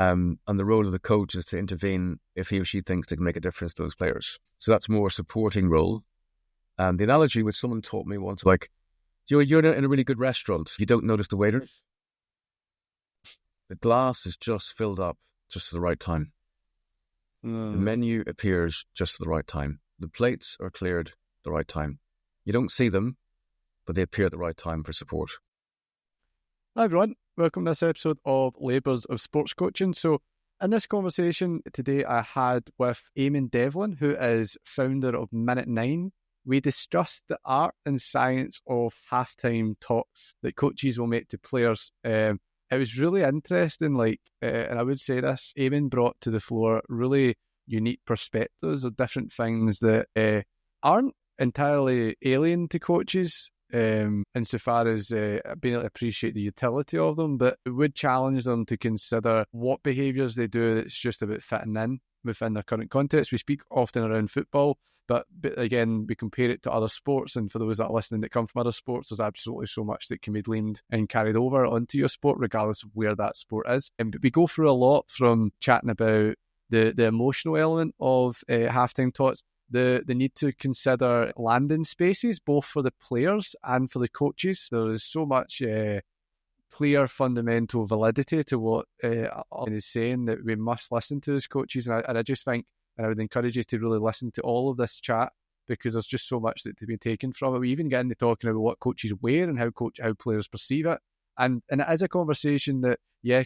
And the role of the coach is to intervene if he or she thinks they can make a difference to those players. So that's more a supporting role. And the analogy which someone taught me once, like, you're in a really good restaurant, you don't notice the waiters. The glass is just filled up just at the right time. The menu appears just at the right time. The plates are cleared at the right time. You don't see them, but they appear at the right time for support. Hi everyone, welcome to this episode of Labours of Sports Coaching. So in this conversation today I had with Eamon Devlin, who is founder of Minute 9. We discussed the art and science of halftime talks that coaches will make to players. It was really interesting, and I would say this, Eamon brought to the floor really unique perspectives of different things that aren't entirely alien to coaches, insofar as being able to appreciate the utility of them, but it would challenge them to consider what behaviours they do that's just about fitting in within their current context. We speak often around football, but again, we compare it to other sports, and for those that are listening that come from other sports, there's absolutely so much that can be gleaned and carried over onto your sport, regardless of where that sport is. But we go through a lot from chatting about the emotional element of halftime talks, the need to consider landing spaces, both for the players and for the coaches. There is so much clear fundamental validity to what Eamon is saying that we must listen to as coaches. And I just think, and I would encourage you to really listen to all of this chat, because there's just so much that to be taken from it. We even get into talking about what coaches wear and how players perceive it. And it is a conversation that,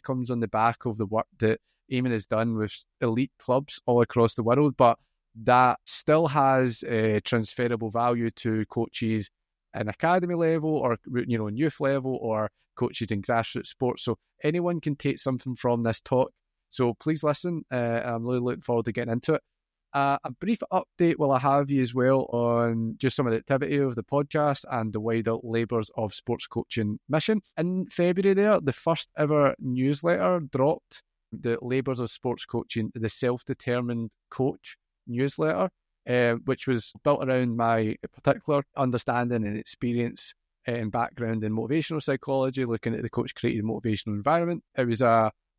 comes on the back of the work that Eamon has done with elite clubs all across the world, but that still has transferable value to coaches in academy level, or in youth level, or coaches in grassroots sports. So anyone can take something from this talk. So please listen. I'm really looking forward to getting into it. A brief update will I have you as well on just some of the activity of the podcast and the wider Labours of Sports Coaching mission. In February there, the first ever newsletter dropped, the Labours of Sports Coaching, the Self-Determined Coach newsletter, which was built around my particular understanding and experience and background in motivational psychology, looking at the coach-created motivational environment. It was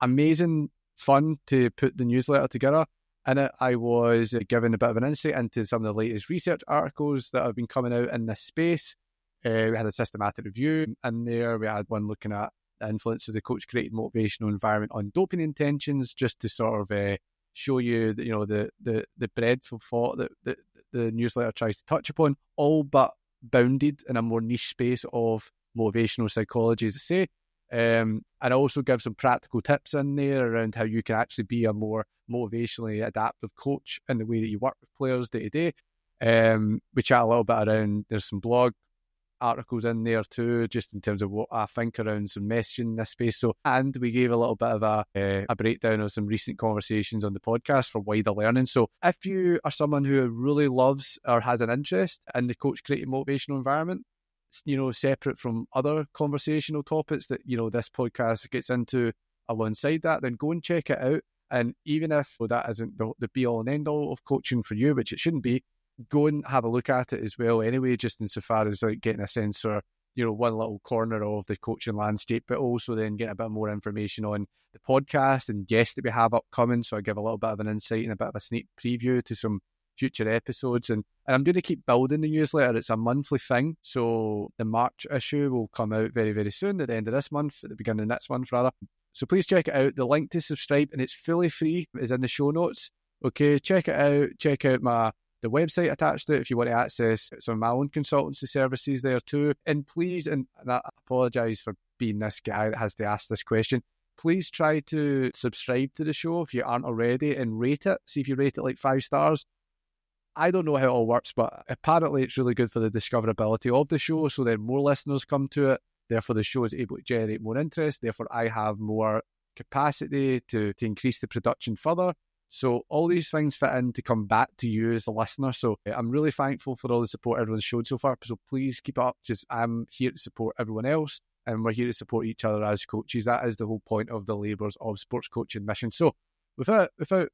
amazing fun to put the newsletter together. In it, I was given a bit of an insight into some of the latest research articles that have been coming out in this space. We had a systematic review in there. We had one looking at the influence of the coach-created motivational environment on doping intentions, just to sort of show you the breadth of thought that the newsletter tries to touch upon, all but bounded in a more niche space of motivational psychology, as I say. And also give some practical tips in there around how you can actually be a more motivationally adaptive coach in the way that you work with players day to day. We chat a little bit around, there's some blog articles in there too, just in terms of what I think around some messaging in this space. So, and we gave a little bit of a breakdown of some recent conversations on the podcast for wider learning. So if you are someone who really loves or has an interest in the coach created motivational environment, separate from other conversational topics that, this podcast gets into alongside that, then go and check it out. And even if that isn't the be all and end all of coaching for you, which it shouldn't be, go and have a look at it as well anyway, just insofar as getting a sense for, one little corner of the coaching landscape, but also then getting a bit more information on the podcast and guests that we have upcoming. So I give a little bit of an insight and a bit of a sneak preview to some future episodes. And I'm going to keep building the newsletter. It's a monthly thing. So the March issue will come out very, very soon, at the end of this month, at the beginning of next month rather. So please check it out. The link to subscribe, and it's fully free, is in the show notes. Okay, check it out. Check out the website attached to it if you want to access some of my own consultancy services there too. And please, and I apologise for being this guy that has to ask this question, please try to subscribe to the show if you aren't already, and rate it. See if you rate it like 5 stars. I don't know how it all works, but apparently it's really good for the discoverability of the show, so then more listeners come to it. Therefore, the show is able to generate more interest. Therefore, I have more capacity to increase the production further. So all these things fit in to come back to you as a listener. So I'm really thankful for all the support everyone's showed so far. So please keep it up. Just I'm here to support everyone else, and we're here to support each other as coaches. That is the whole point of the Labours of Sports Coaching mission. So without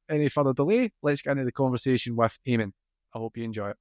any further delay, let's get into the conversation with Eamon. I hope you enjoy it.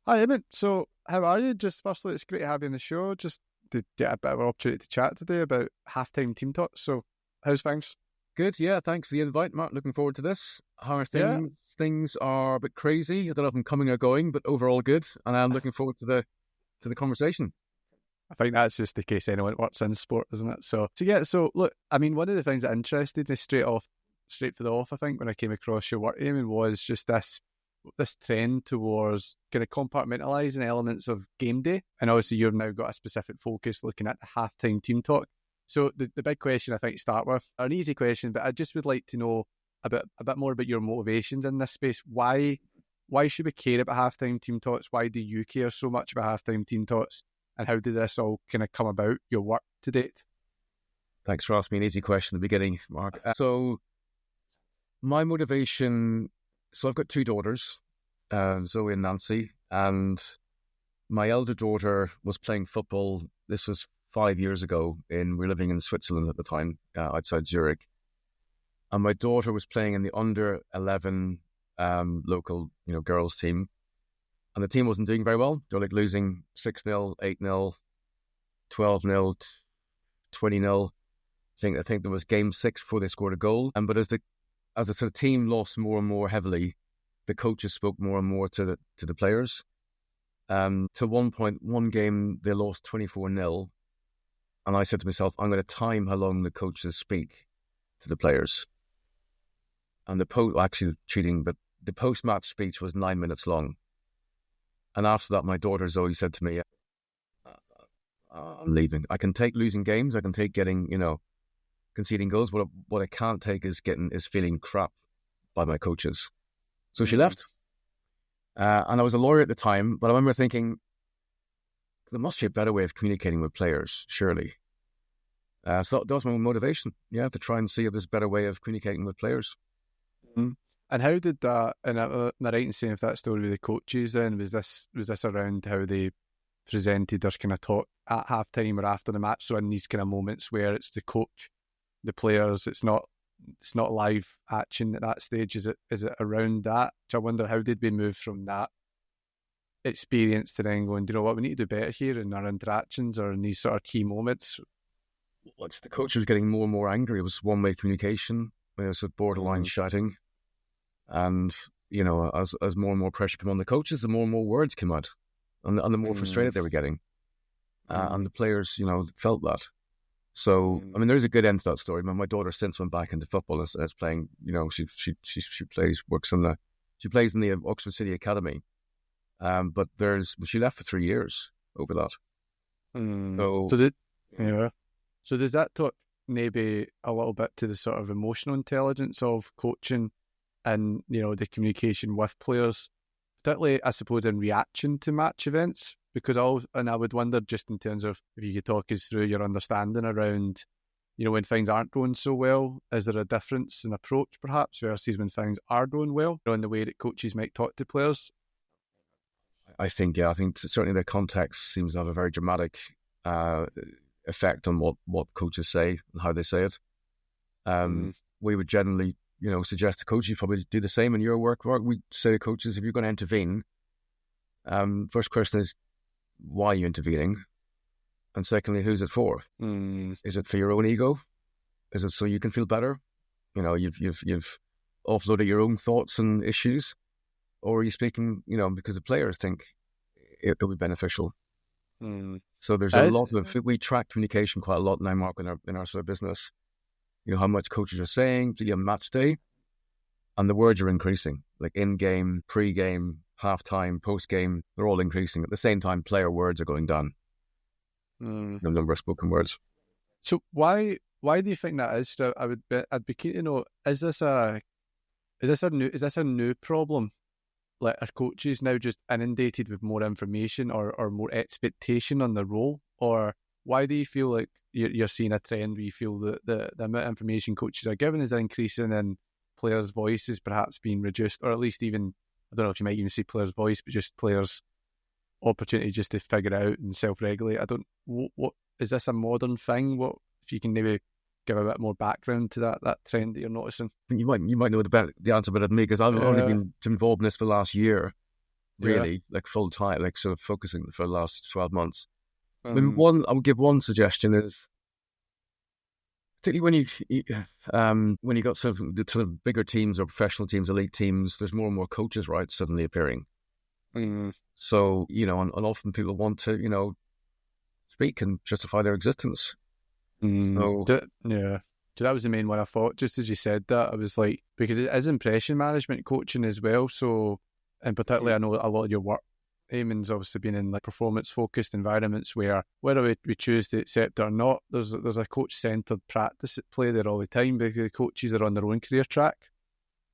Hi, Eamon. So, how are you? Just firstly, it's great to have you on the show. Just to get a bit of an opportunity to chat today about halftime team talks. So, how's things? Good, yeah. Thanks for the invite, Mark. Looking forward to this. How are Yeah, things? Things are a bit crazy. I don't know if I'm coming or going, but overall good. And I'm looking forward to the conversation. I think that's just the case anyone works in sport, isn't it? So yeah. So look, I mean, one of the things that interested me straight for the off, I think, when I came across your work, Eamon, was just this trend towards kind of compartmentalising elements of game day. And obviously you've now got a specific focus looking at the halftime team talk. So the big question I think to start with, an easy question, but I just would like to know a bit more about your motivations in this space. Why should we care about halftime team talks? Why do you care so much about halftime team talks? And how did this all kind of come about, your work to date? Thanks for asking me an easy question at the beginning, Mark. So my motivation, so I've got two daughters, Zoe and Nancy, and my elder daughter was playing football. This was 5 years ago. We were living in Switzerland at the time, outside Zurich. And my daughter was playing in the under 11 local, girls team. And the team wasn't doing very well. They were like losing 6-0, 8-0, 12-0, 20-0. I think there was game 6 before they scored a goal. But as the sort of team lost more and more heavily, the coaches spoke more and more to the players. To one point, one game they lost 24-0, and I said to myself, I'm going to time how long the coaches speak to the players. And the post-match speech was 9 minutes long. And after that, my daughter Zoe said to me, I'm leaving. I can take losing games. I can take conceding goals. What I can't take is feeling crap by my coaches. So she left. And I was a lawyer at the time, but I remember thinking, there must be a better way of communicating with players, surely. So that was my motivation, to try and see if there's a better way of communicating with players. Mm-hmm. And how did that, and am I right in saying if that story with the coaches then, was this around how they presented their kind of talk at halftime or after the match? So in these kind of moments where it's the coach, the players, it's not live action at that stage, is it around that? So I wonder, how did we move from that experience to then going, do you know what, we need to do better here in our interactions or in these sort of key moments? The coach was getting more and more angry. It was one-way communication. It was borderline shouting. And, as more and more pressure came on the coaches, the more and more words came out. And the more frustrated they were getting. And the players, felt that. So, I mean, there's a good end to that story. My daughter since went back into football and is playing, she plays in the Oxford City Academy. But she left for 3 years over that. So does that talk maybe a little bit to the sort of emotional intelligence of coaching and, the communication with players, particularly, I suppose, in reaction to match events? Because I would wonder, just in terms of if you could talk us through your understanding around, when things aren't going so well, is there a difference in approach perhaps versus when things are going well, in the way that coaches might talk to players? I think certainly the context seems to have a very dramatic effect on what coaches say and how they say it. We would generally, suggest to coaches, you probably do the same in your work. We say to coaches, if you're going to intervene, first question is, why are you intervening? And secondly, who's it for? Is it for your own ego? Is it so you can feel better? You've offloaded your own thoughts and issues, or are you speaking, because the players think it'll be beneficial? So there's a lot of, we track communication quite a lot now, Mark, in our sort of business. How much coaches are saying to you match day, and the words are increasing, like in-game, pre-game, half-time, post-game, they're all increasing. At the same time, player words are going down. The number of spoken words. So why do you think that is? So I'd be keen to know, is this a new problem? Like, are coaches now just inundated with more information or more expectation on their role? Or why do you feel like you're seeing a trend where you feel that the amount of information coaches are given is increasing and players' voices perhaps being reduced, or at least even, I don't know if you might even say players' voice, but just players' opportunity just to figure it out and self-regulate? What is this a modern thing? What, if you can maybe give a bit more background to that trend that you're noticing? I think you might know the answer better than me, because I've only been involved in this for the last year. really, like full time, like sort of focusing for the last 12 months. I mean, Mm. I would give one suggestion is, particularly when you got sort of bigger teams or professional teams, elite teams, there's more and more coaches, right, suddenly appearing. Mm. So, and often people want to, speak and justify their existence. So, Yeah. So that was the main one I thought. Just as you said that, I was like, because it is impression management coaching as well. So, and particularly, I know a lot of your work, Eamon's obviously been in like performance-focused environments where whether we choose to accept it or not, there's a coach-centered practice at play there all the time because the coaches are on their own career track.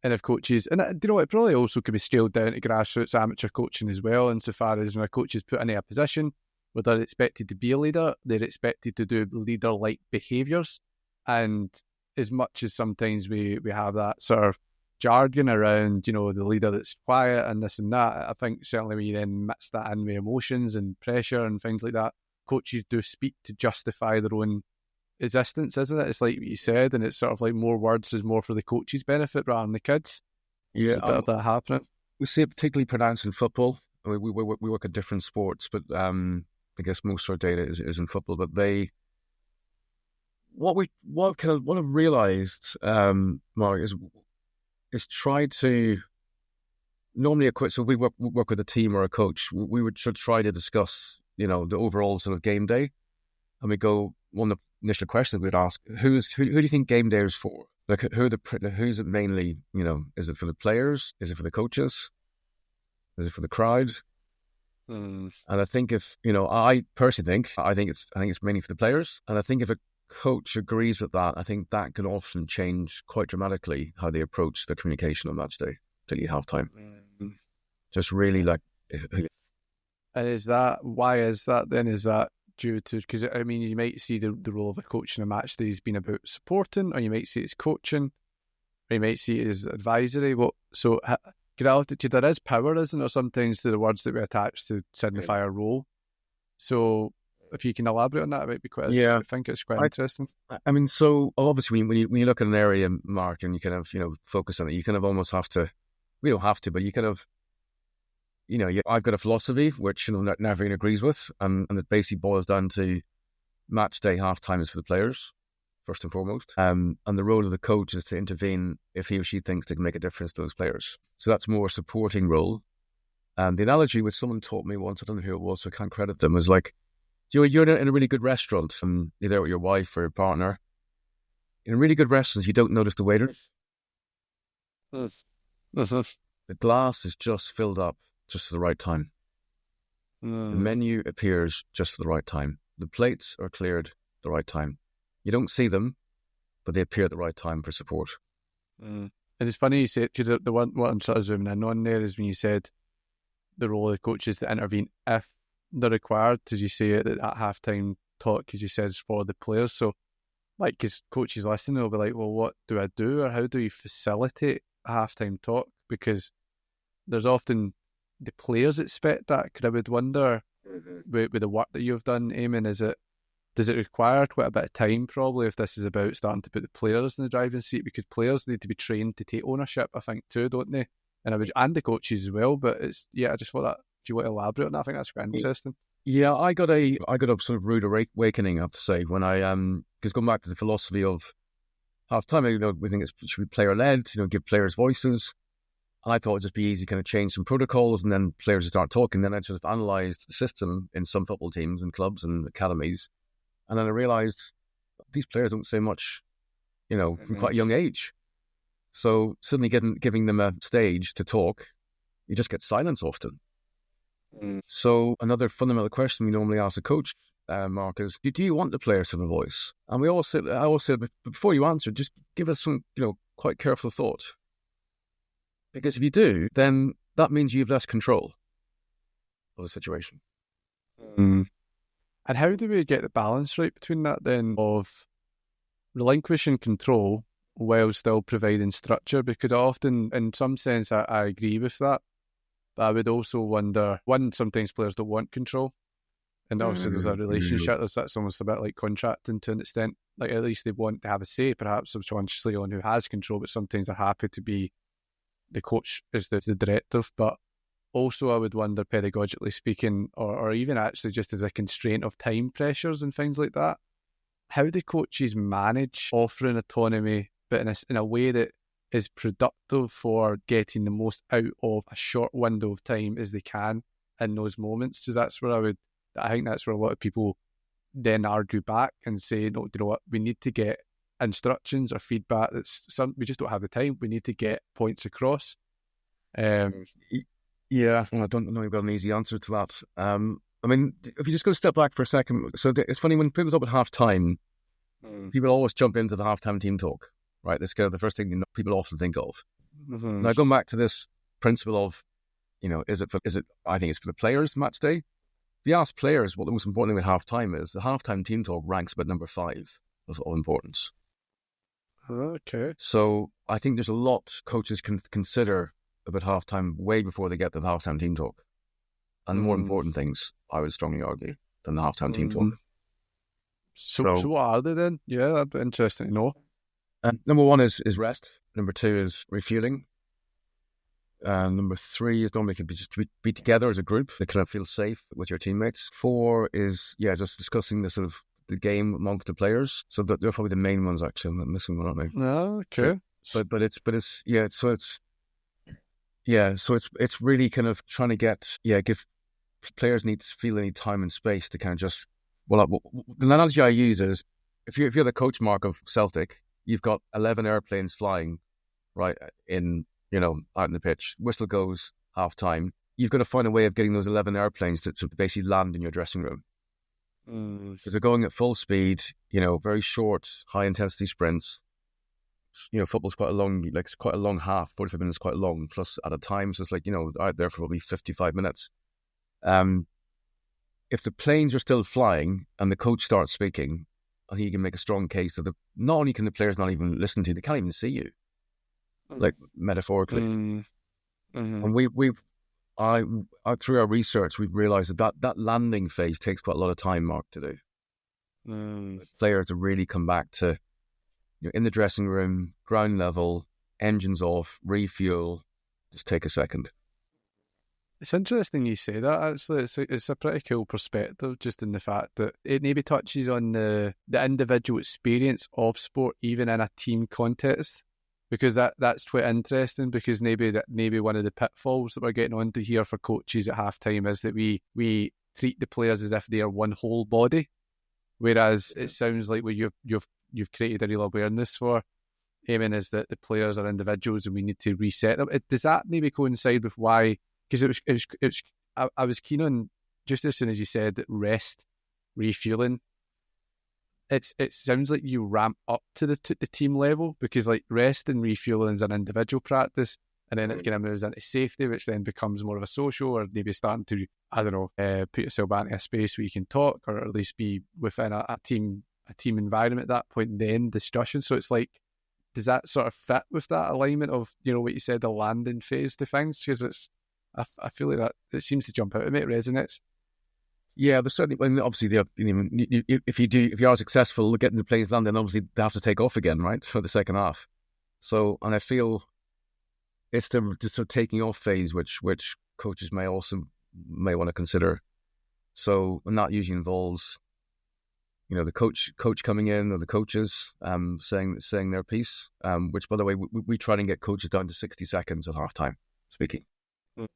And if coaches, and you know, it probably also could be scaled down to grassroots amateur coaching as well, insofar as when a coach is put in a position where they're expected to be a leader, they're expected to do leader-like behaviours. And as much as sometimes we have that sort of jargon around, the leader that's quiet and this and that, I think certainly when you then mix that in with emotions and pressure and things like that, coaches do speak to justify their own existence, isn't it? It's like what you said, and it's sort of like more words is more for the coach's benefit rather than the kids. yeah, It's a bit of that happening. we see it particularly pronounced in football. I mean, we work at different sports, but I guess most of our data is in football. But what I've realised, Mark, is try to normally equip. So we work with a team or a coach. We should try to discuss, the overall sort of game day, and we go. One of the initial questions we'd ask: who do you think game day is for? Like, who's it mainly? Is it for the players? Is it for the coaches? Is it for the crowd? And I think I personally think it's mainly for the players. And I think if a coach agrees with that, I think that can often change quite dramatically how they approach the communication on match day, particularly halftime. Just really like. And why is that then? Is that due to, because I mean, you might see the role of a coach in a match day has been about supporting, or you might see it as coaching, or you might see it as advisory. There is power, isn't there, sometimes to the words that we attach to signify a role. So if you can elaborate on that, it might be quite. Yeah, I think it's quite interesting. I mean, so obviously when you look at an area, Mark, and you kind of focus on it, you kind of almost have to. We don't have to, but you kind of. I've got a philosophy which not everyone agrees with, and it basically boils down to match day halftime is for the players first and foremost, and the role of the coach is to intervene if he or she thinks they can make a difference to those players. So that's more a supporting role. And the analogy which someone taught me once, I don't know who it was, so I can't credit them, was like, you're in a really good restaurant, and you're there with your wife or your partner. In really good restaurants, you don't notice the waiters. The glass is just filled up just at the right time. The menu appears just at the right time. The plates are cleared at the right time. You don't see them, but they appear at the right time for support. And it's funny you said, because the one what I'm sort of zooming in on there is when you said the role of the coach is to intervene if they're required, as you say it, that halftime talk, as you said, is for the players. So, like, because coaches listening, they'll be like, well, what do I do, or how do you facilitate a halftime talk? Because there's often the players expect that. Because I would wonder, with the work that you've done, Eamon, does it require quite a bit of time, probably, if this is about starting to put the players in the driving seat? Because players need to be trained to take ownership, I think, too, don't they? And the coaches as well. But I just thought that, if you want to elaborate on that, I think that's quite interesting. Yeah, I got a sort of rude awakening, I have to say, when I because going back to the philosophy of halftime, we think it should be player led, give players voices. And I thought it'd just be easy, kind of change some protocols, and then players would start talking. Then I sort of analysed the system in some football teams and clubs and academies. And then I realised these players don't say much, from quite a young age. So suddenly giving them a stage to talk, you just get silence often. So another fundamental question we normally ask a coach, Mark, is, do you want the players to have a voice? And I always said, before you answer, just give us some, quite careful thought. Because if you do, then that means you have less control of the situation. And how do we get the balance right between that then of relinquishing control while still providing structure? Because often, in some sense, I agree with that. But I would also wonder, one, sometimes players don't want control. And obviously there's a relationship, that's almost a bit like contracting to an extent. Like, at least they want to have a say, perhaps subconsciously, on who has control, but sometimes they're happy to be the coach is the directive. But also I would wonder, pedagogically speaking, or even actually just as a constraint of time pressures and things like that, how do coaches manage offering autonomy, but in a way that is productive for getting the most out of a short window of time as they can in those moments? Because I think that's where a lot of people then argue back and say, no, you know what, we need to get instructions or feedback we just don't have the time. We need to get points across. Yeah, I don't know if I've got an easy answer to that. I mean, if you just go a step back for a second, so it's funny when people talk about half-time, people always jump into the half-time team talk, right? That's kind of the first thing people often think of. Now, going back to this principle of, I think it's for the players, match day. If you ask players what the most important thing with half-time is, the half-time team talk ranks about number 5 of importance. Okay. So I think there's a lot coaches can consider about half-time way before they get to the half-time team talk. And more important things, I would strongly argue, than the half-time team talk. So what are they then? Yeah, that'd be interesting to know. Number 1 is rest. Number 2 is refueling. Number 3 is normally just to be together as a group to kind of feel safe with your teammates. 4 is, just discussing the sort of the game amongst the players. So they're probably the main ones, actually. I'm not missing one, aren't I? No, okay. So it's really kind of trying to give players feel any time and space to kind of just, the analogy I use is if you're the coach, Mark, of Celtic, you've got 11 airplanes flying right out in the pitch. Whistle goes half time. You've got to find a way of getting those 11 airplanes to basically land in your dressing room. Because they're going at full speed, very short, high intensity sprints. Football's quite it's quite a long half, 45 minutes, quite long, plus at a time. So it's out there for probably 55 minutes. If the planes are still flying and the coach starts speaking, I think you can make a strong case that not only can the players not even listen to you, they can't even see you, like metaphorically. And through our research, we've realised that landing phase takes quite a lot of time, Mark, to do. Players to really come back to, in the dressing room, ground level, engines off, refuel, just take a second. It's interesting you say that, actually. It's a pretty cool perspective, just in the fact that it maybe touches on the individual experience of sport, even in a team context, because that's quite interesting, because maybe one of the pitfalls that we're getting onto here for coaches at halftime is that we treat the players as if they are one whole body, whereas it sounds like what you've created a real awareness for, Eamon, is that the players are individuals and we need to reset them. Does that maybe coincide with why? Because I was keen on, just as soon as you said that rest, refueling, it sounds like you ramp up to the team level, because like rest and refueling is an individual practice, and then it kind of moves into safety, which then becomes more of a social, or maybe starting to, put yourself back in a space where you can talk, or at least be within a team environment at that point, and then discussion. So it's like, does that sort of fit with that alignment of, what you said, the landing phase to things? Because I feel like that it seems to jump out at me. It resonates. Yeah, there's certainly. I mean, obviously, if you are successful getting the planes landing, obviously they have to take off again, right, for the second half. So, and I feel it's the sort of taking off phase which coaches may want to consider. So, and that usually involves, the coach coming in, or the coaches saying their piece. Which, by the way, we try and get coaches down to 60 seconds at halftime speaking.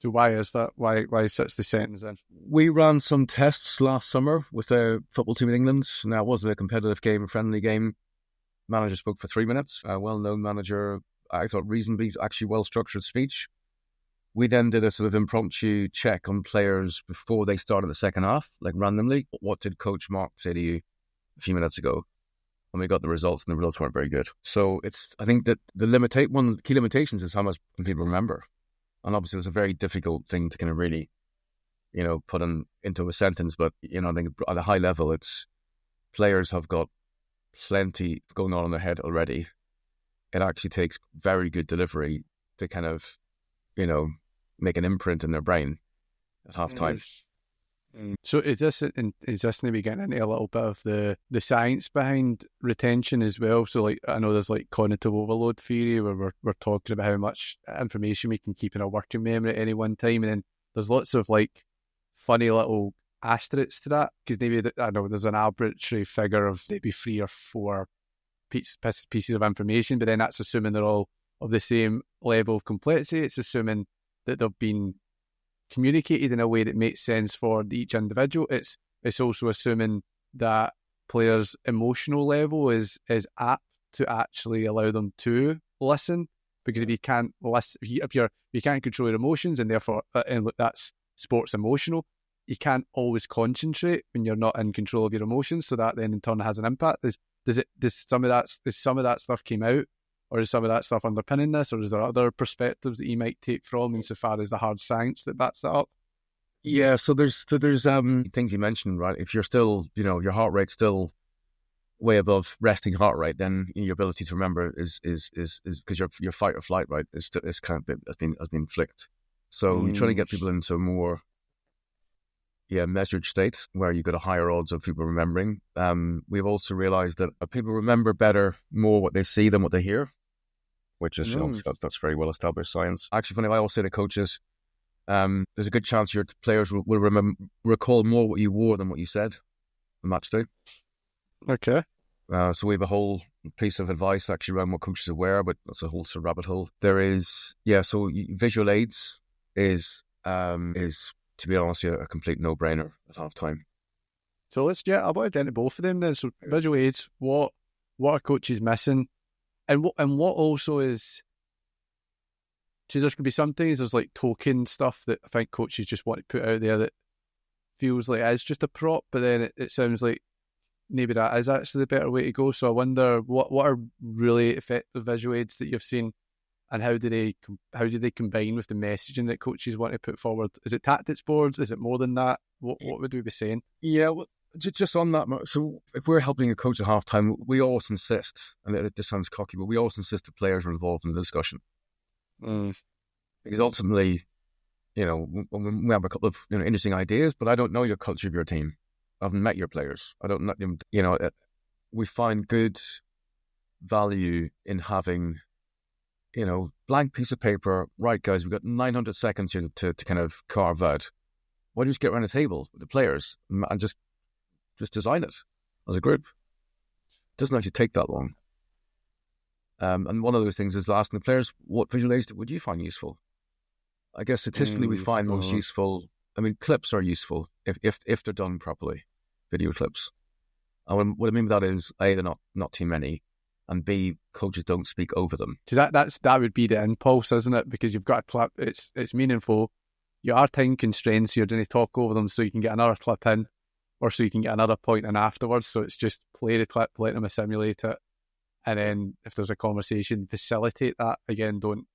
So why is that? Why 60 seconds then? We ran some tests last summer with a football team in England. Now, it wasn't a competitive game, a friendly game. Manager spoke for 3 minutes. A well-known manager, I thought reasonably, actually well-structured speech. We then did a sort of impromptu check on players before they started the second half, like randomly. What did Coach Mark say to you a few minutes ago? And we got the results, and the results weren't very good. So I think that one of the key limitations is how much can people remember. And obviously, it's a very difficult thing to kind of really, put into a sentence. But, I think at a high level, it's players have got plenty going on in their head already. It actually takes very good delivery to kind of, make an imprint in their brain at halftime. So is this maybe getting into a little bit of the science behind retention as well? So like, I know there's like cognitive overload theory where we're talking about how much information we can keep in our working memory at any one time, and then there's lots of like funny little asterisks to that, because maybe, I know there's an arbitrary figure of maybe 3 or 4 pieces of information, but then that's assuming they're all of the same level of complexity. It's assuming that they've been communicated in a way that makes sense for each individual. It's also assuming that players' emotional level is apt to actually allow them to listen, because if you can't listen, if you can't control your emotions, and therefore and look, that's sports emotional, you can't always concentrate when you're not in control of your emotions, so that then in turn has an impact. Does some of that stuff came out, or is some of that stuff underpinning this, or is there other perspectives that you might take from insofar as the hard science that backs that up? Yeah, so there's things you mentioned, right? If you're still, your heart rate's still way above resting heart rate, then your ability to remember is because your fight or flight, right, is kind of has been flicked. So you're trying to get people into a more measured state where you've got a higher odds of people remembering. We've also realized that people remember more what they see than what they hear, which is that's very well established science. Actually, funny, I always say to coaches, there's a good chance your players will recall more what you wore than what you said on match day. Okay. So we have a whole piece of advice actually around what coaches wear, but that's a whole sort of rabbit hole. There is, so visual aids is to be honest, a complete no-brainer at half-time. So I want to get into both of them then. So visual aids, what are coaches missing? And what also is, so there's going to be sometimes there's like token stuff that I think coaches just want to put out there that feels like it's just a prop, but then it sounds like maybe that is actually the better way to go. So I wonder what are really effective visual aids that you've seen, and how do they combine with the messaging that coaches want to put forward? Is it tactics boards? Is it more than that? What would we be saying? Yeah, well, just on that. So if we're helping a coach at halftime, we always insist, and this sounds cocky, but we always insist that players are involved in the discussion. Because ultimately, we have a couple of interesting ideas, but I don't know your culture of your team. I haven't met your players. I don't know. We find good value in having, blank piece of paper. Right, guys, we've got 900 seconds here to kind of carve out. Why don't you just get around the table with the players and just design it as a group? It doesn't actually take that long. And one of those things is asking the players, what visual aids would you find useful? I guess statistically we find most useful. I mean, clips are useful if they're done properly, video clips. And what I mean by that is, A, they're not too many, and B, coaches don't speak over them. So that would be the impulse, isn't it? Because you've got a clip, it's meaningful. You are time constrained, so you're going to talk over them so you can get another clip in, or so you can get another point in afterwards. So it's just play the clip, let them assimilate it, and then if there's a conversation, facilitate that. Again, don't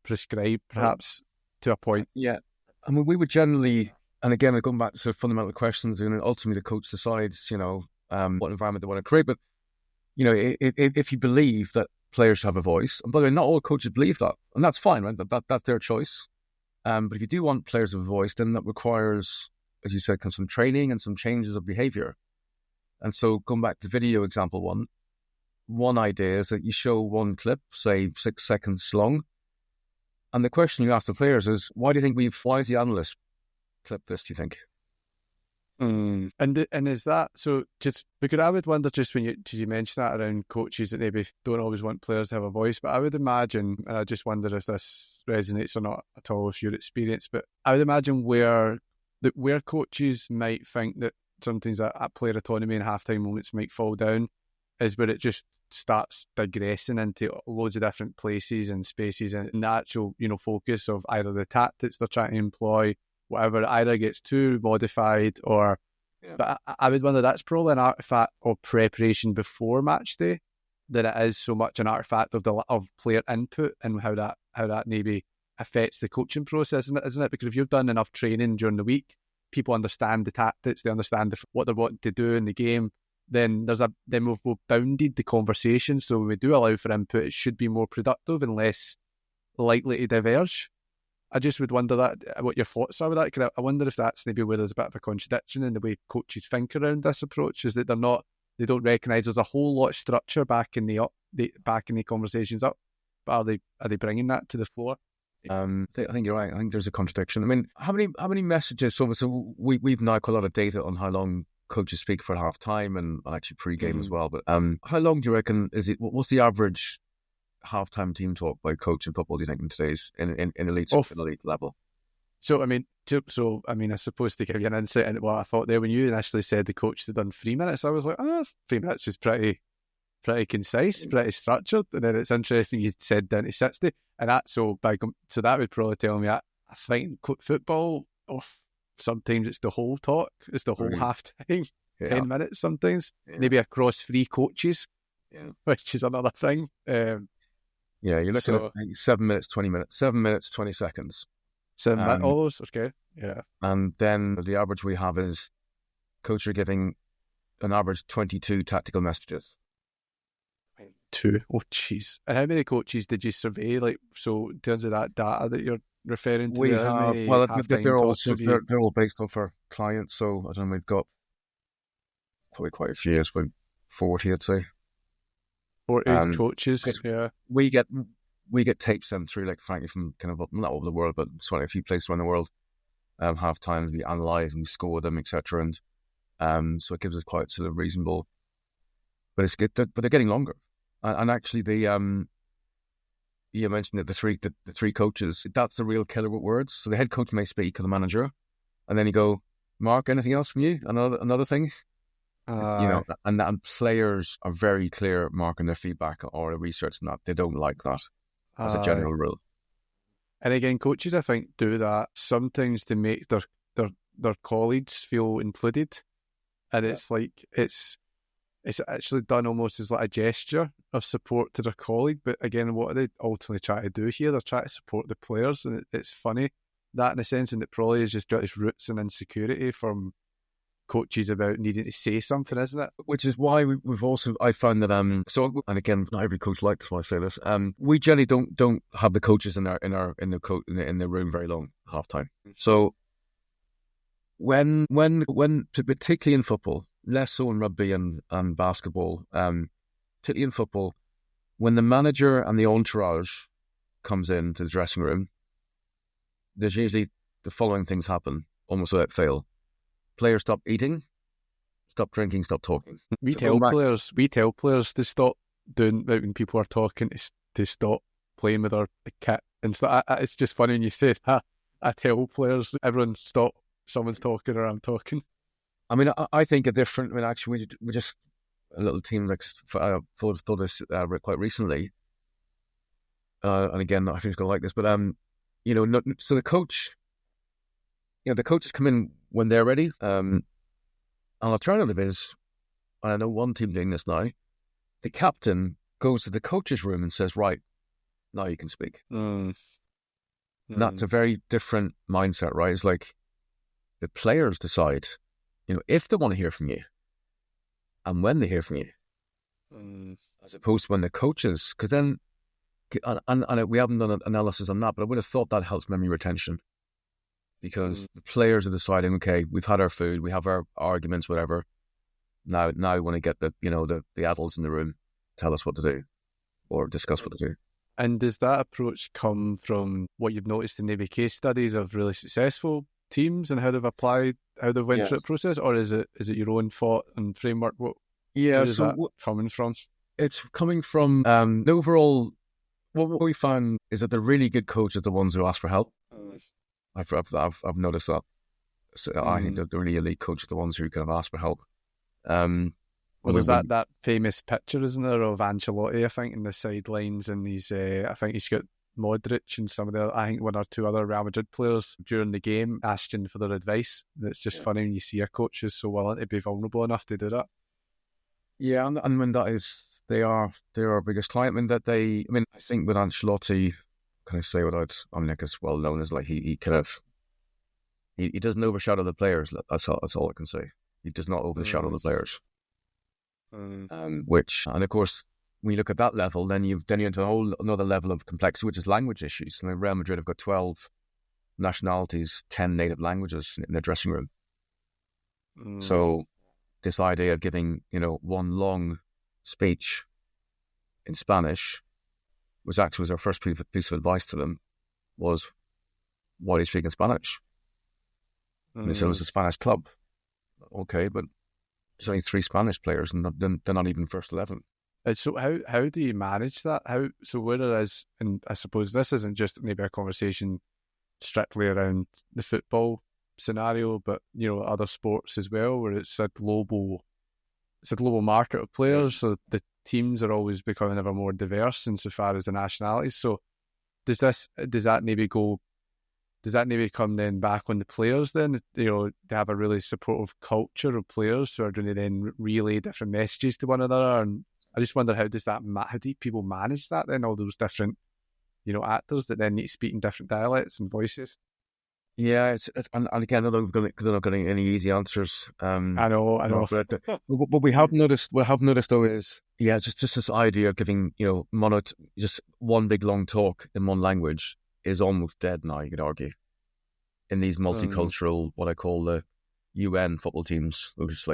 prescribe, perhaps, to a point. Yeah. I mean, we would generally, and again, going back to sort of fundamental questions, and ultimately the coach decides, what environment they want to create. But, if you believe that players should have a voice, and by the way, not all coaches believe that, and that's fine, right? That's their choice. But if you do want players to have a voice, then that requires, as you said, some training and some changes of behavior. And so going back to video example one idea is that you show one clip, say 6 seconds long, and the question you ask the players is, why is the analyst clip this, do you think? And is that, so just because I would wonder, just when you mention that around coaches that maybe don't always want players to have a voice, but I would imagine, and I just wonder if this resonates or not at all with your experience, but I would imagine where coaches might think that sometimes a player autonomy and halftime moments might fall down is where it just starts digressing into loads of different places and spaces, and the actual focus of either the tactics they're trying to employ, whatever, it either gets too modified or... Yeah. But I would wonder, that's probably an artifact of preparation before match day than it is so much an artifact of player input and how that maybe affects the coaching process, isn't it? Because if you've done enough training during the week, people understand the tactics, they understand what they're wanting to do in the game, then we've bounded the conversation. So when we do allow for input, it should be more productive and less likely to diverge. I just would wonder what your thoughts are with that. Because I wonder if that's maybe where there's a bit of a contradiction in the way coaches think around this approach, is that they don't recognise there's a whole lot of structure backing the conversations up, but are they bringing that to the floor? I think you're right. I think there's a contradiction. I mean, how many messages? So we've now got a lot of data on how long coaches speak for half time and actually pre-game as well. But how long do you reckon is it? What's the average halftime team talk by coach in football? Do you think in today's in elite level? So I mean, I suppose to give you an insight into what I thought there, when you initially said the coach had done 3 minutes, I was like, 3 minutes is pretty concise, pretty structured. And then it's interesting you said down to 60, and so that would probably tell me I think football, sometimes it's the whole talk, it's the whole half time, 10 minutes sometimes, maybe across 3 coaches, which is another thing. You're looking at 7 minutes, 20 minutes, 7 minutes, 20 seconds. 7 minutes, okay, yeah. And then the average we have is coaches are giving an average 22 tactical messages. 2, oh jeez. And how many coaches did you survey? Like, so in terms of that data that you're referring to, they're all based off our clients. So I don't know, we've got probably quite a few, about 40, I'd say. 40 coaches, yeah. We get tapes sent through, like frankly, from kind of not over the world, but certainly a few places around the world. Half times we analyse and we score them, etc. And so it gives us quite sort of reasonable. But it's good. But they're getting longer. And actually, you mentioned that the three coaches, that's the real killer with words. So the head coach may speak, or the manager, and then you go, Mark, anything else from you? Another thing. And players are very clear marking their feedback or the research and that they don't like that as a general rule. And again, coaches, I think, do that sometimes to make their colleagues feel included, and it's like it's actually done almost as like a gesture of support to their colleague. But again, what are they ultimately trying to do here? They're trying to support the players, and it's funny that in a sense, and it probably has just got its roots in insecurity from coaches about needing to say something, isn't it? Which is why I found that and again, not every coach likes why I say this. We generally don't have the coaches in the room very long half time. So when particularly in football, less so in rugby and basketball, particularly in football, when the manager and the entourage comes into the dressing room, there's usually the following things happen almost without fail. Players stop eating, stop drinking, stop talking. We tell players to stop doing when people are talking, to stop playing with our kit and stuff. It's just funny when you say that. I tell players, everyone stop, someone's talking or I'm talking. I mean, I think actually we just a little team like thought this quite recently, and again, I think it's going to like this, but so the coach. The coaches come in when they're ready. An alternative is, and I know one team doing this now, the captain goes to the coach's room and says, right, now you can speak. That's a very different mindset, right? It's like the players decide, if they want to hear from you and when they hear from you, as opposed to when the coaches, because then, and we haven't done an analysis on that, but I would have thought that helps memory retention. Because the players are deciding, okay, we've had our food, we have our arguments, whatever. Now we want to get the adults in the room tell us what to do or discuss what to do. And does that approach come from what you've noticed in maybe case studies of really successful teams and how they've went through the process, or is it your own thought and framework? Where is that coming from? It's coming from the overall. What we found is that the really good coaches are the ones who ask for help. I've noticed that. So I think the really elite coaches are the ones who kind of ask for help. There's that famous picture, isn't there, of Ancelotti, I think, in the sidelines, and I think he's got Modric and some of I think one or two other Real Madrid players during the game asking for their advice. And it's just funny when you see a coach who's so willing to be vulnerable enough to do that. Yeah, and when that is, they are our biggest client. I think with Ancelotti, can I say it's well known as like he kind of he doesn't overshadow the players. That's all I can say. He does not overshadow the players. Which, and of course, when you look at that level, then you're into a whole another level of complexity, which is language issues. And Real Madrid have got 12 nationalities, 10 native languages in their dressing room. So this idea of giving one long speech in Spanish was our first piece of advice to them. was, why are you speaking Spanish? And they said it was a Spanish club. Okay, but there's only 3 Spanish players, and they're not even first 11. So how do you manage that? Whereas, and I suppose this isn't just maybe a conversation strictly around the football scenario, but other sports as well, where it's a global market of players, so the teams are always becoming ever more diverse insofar as the nationalities. So does that maybe come then back on the players then? They have a really supportive culture of players who are going to then relay different messages to one another. And I just wonder, how do people manage that then? All those different, actors that then need to speak in different dialects and voices. Yeah, and again, they're not getting any easy answers. I know. But what we have noticed though is, just this idea of giving, just one big long talk in one language is almost dead now, you could argue. In these multicultural, what I call the UN football teams, there's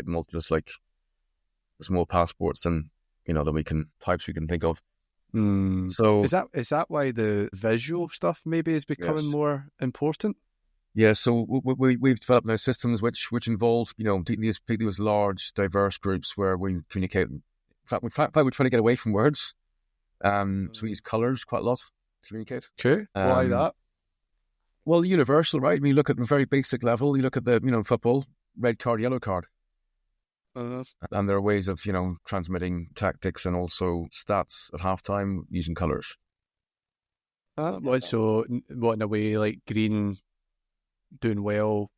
more passports than we can think of. So is that why the visual stuff maybe is becoming more important? Yeah, so we've developed now systems which involve these large diverse groups where we communicate. In fact, we're trying to get away from words. So we use colours quite a lot to communicate. Okay, why that? Well, universal, right? I mean, you look at the very basic level. You look at the football, red card, yellow card, and there are ways of transmitting tactics and also stats at halftime using colours. So what, in a way, like green doing well,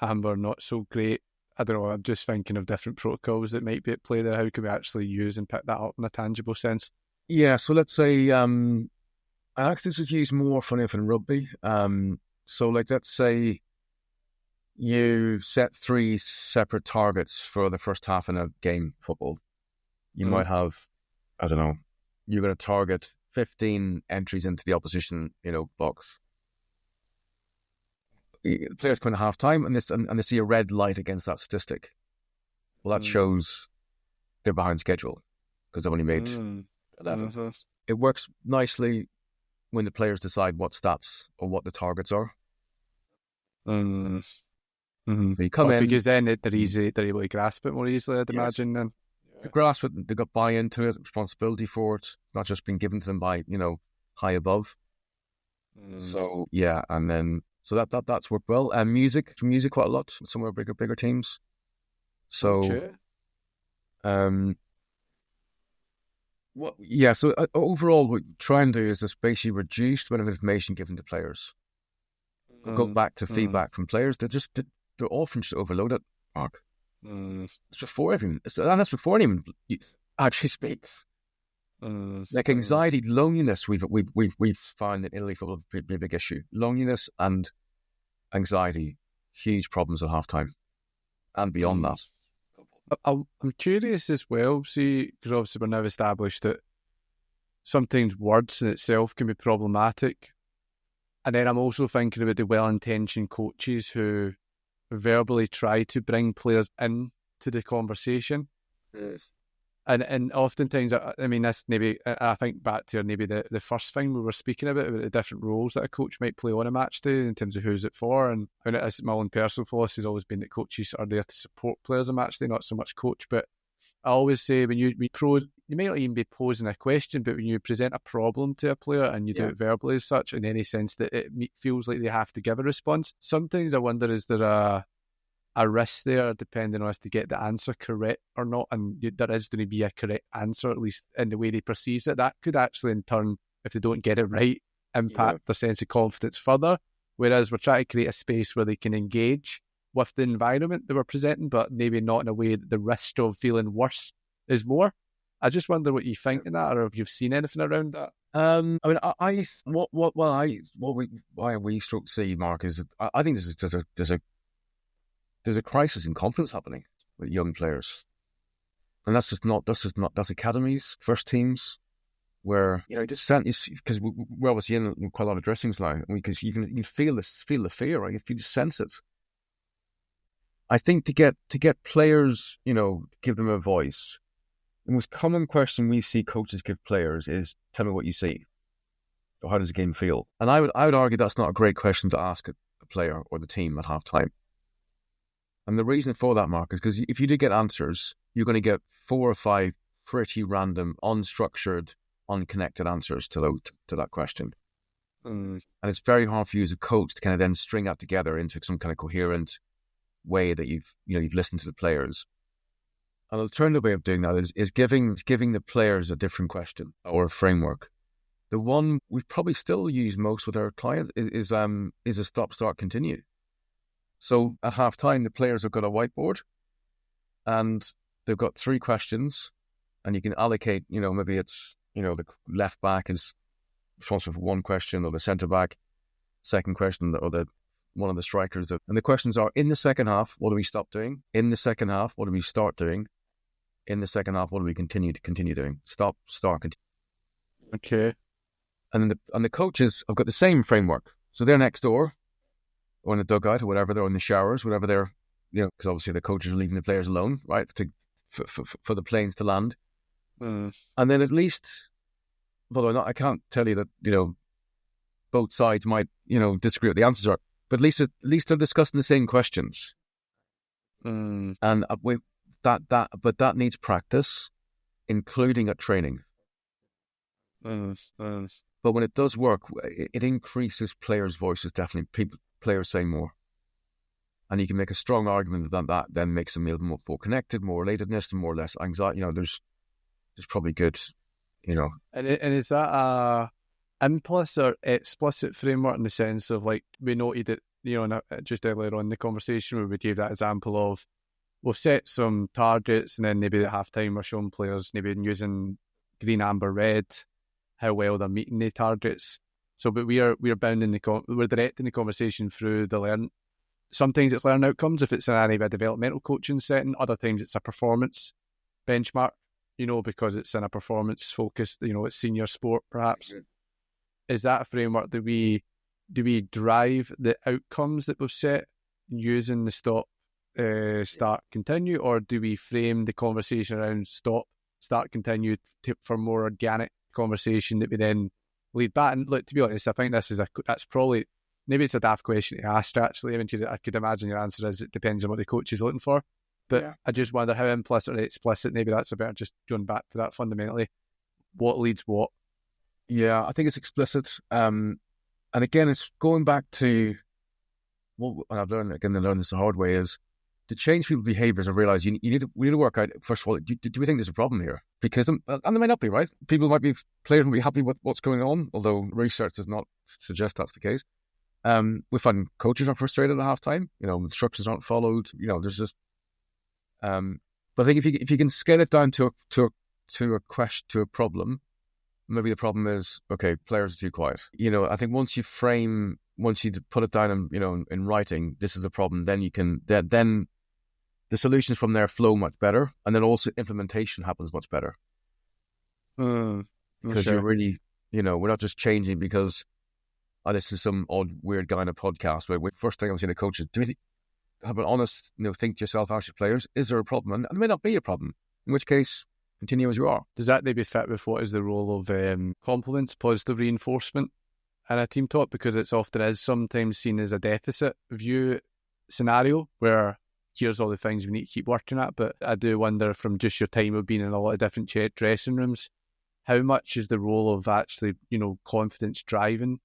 amber not so great? I don't know, I'm just thinking of different protocols that might be at play there. How can we actually use and pick that up in a tangible sense? Yeah, so let's say this is used more funny enough in rugby. So let's say you set 3 separate targets for the first half in a game football. You might have, I don't know, you're going to target 15 entries into the opposition box. The players come in at half time and they see a red light against that statistic. Well, that shows they're behind schedule because they've only made 11. It works nicely when the players decide what stats or what the targets are. So you come in, because then they're able to grasp it more easily, I'd imagine. Then they grasp it, they got buy-in to it, responsibility for it, not just being given to them by high above. So yeah, and then so that's worked well. And music quite a lot. Some of our bigger teams. So so overall, what we try and do is just basically reduce the amount of information given to players. Go back to feedback from players. They're often just overloaded, Mark. It's before everyone, and that's before anyone actually speaks. Like anxiety, loneliness, we've found in Italy football be a big issue. Loneliness and anxiety, huge problems at halftime, and beyond that. I'm curious as well, see, because obviously we're now established that sometimes words in itself can be problematic. And then I'm also thinking about the well-intentioned coaches who verbally try to bring players in to the conversation. Yes. And oftentimes, I mean, this maybe, I think back to maybe the first thing we were speaking about the different roles that a coach might play on a match day in terms of who's it for. And I mean, my own personal philosophy has always been that coaches are there to support players on match day, not so much coach. But I always say when you may not even be posing a question, but when you present a problem to a player and you do it verbally as such, in any sense that it feels like they have to give a response, sometimes I wonder, is there a risk there depending on us to get the answer correct or not, and there is going to be a correct answer, at least in the way they perceive it. That could actually in turn, if they don't get it right, impact their sense of confidence further, whereas we're trying to create a space where they can engage with the environment they were presenting, but maybe not in a way that the risk of feeling worse is more. I just wonder what you think in that, or if you've seen anything around that. I mean, why we stroke C, Mark, is I think there's a crisis in confidence happening with young players, and that's academies, first teams, where because we're obviously in quite a lot of dressings now, because you can feel the fear, right? You just sense it. I think to get players, give them a voice, the most common question we see coaches give players is, "Tell me what you see." Or how does the game feel? And I would argue that's not a great question to ask a player or the team at halftime. And the reason for that, Mark, is because if you do get answers, you're going to get 4 or 5 pretty random, unstructured, unconnected answers to that question. And it's very hard for you as a coach to kind of then string that together into some kind of coherent way that you've listened to the players. An alternative way of doing that is giving the players a different question or a framework. The one we probably still use most with our clients is a stop, start, continue. So at halftime, the players have got a whiteboard and they've got 3 questions, and you can allocate, maybe it's, the left back is responsible for 1 question, or the centre back, second question, or one of the strikers. And the questions are: in the second half, what do we stop doing? In the second half, what do we start doing? In the second half, what do we continue doing? Stop, start, continue. Okay. And the coaches have got the same framework. So they're next door, or in the dugout, or whatever. They're in the showers, whatever they're, because obviously the coaches are leaving the players alone, right, for the planes to land. And then at least, although I can't tell you that, both sides might, disagree what the answers are, but at least they're discussing the same questions. And but that needs practice, including at training. But when it does work, it increases players' voices, definitely. Players say more. And you can make a strong argument that then makes them a little more connected, more relatedness, and more or less anxiety. There's probably good, And is that a implicit or explicit framework in the sense of, like, we noted it, just earlier on in the conversation where we gave that example of, we'll set some targets and then maybe at halftime we're showing players maybe using green, amber, red, how well they're meeting the targets. So, but we're directing the conversation through the learn. Sometimes it's learn outcomes if it's in any developmental coaching setting. Other times it's a performance benchmark, because it's in a performance focused, it's senior sport perhaps. Is that a framework that do we drive the outcomes that we've set using the stop, start, continue, or do we frame the conversation around stop, start, continue for more organic conversation that we then lead back? And look, to be honest, I think that's probably, maybe it's a daft question to ask, actually. I mean, I could imagine your answer is it depends on what the coach is looking for. But yeah. I just wonder how implicit or explicit, maybe that's about just going back to that fundamentally. What leads what? Yeah, I think it's explicit. And again, it's going back to what I've learned this the hard way is to change people's behaviours and realise we need to work out, first of all, do we think there's a problem here? Because, and there might not be, right? Players might be happy with what's going on, although research does not suggest that's the case. We find coaches are frustrated at halftime. Instructions aren't followed. There's just. But I think if you can scale it down to a problem, maybe the problem is, okay, players are too quiet. I think once you put it down in writing, this is the problem, then you can then the solutions from there flow much better, and then also implementation happens much better. Because you're really, we're not just changing because this is some odd weird guy in a podcast. Where first thing I'm saying to coaches, do you have an honest, think to yourself, ask your players, is there a problem? And it may not be a problem, in which case, continue as you are. Does that maybe fit with what is the role of compliments, positive reinforcement in a team talk? Because it's often is sometimes seen as a deficit view scenario where here's all the things we need to keep working at. But I do wonder, from just your time of being in a lot of different dressing rooms, how much is the role of actually, confidence driving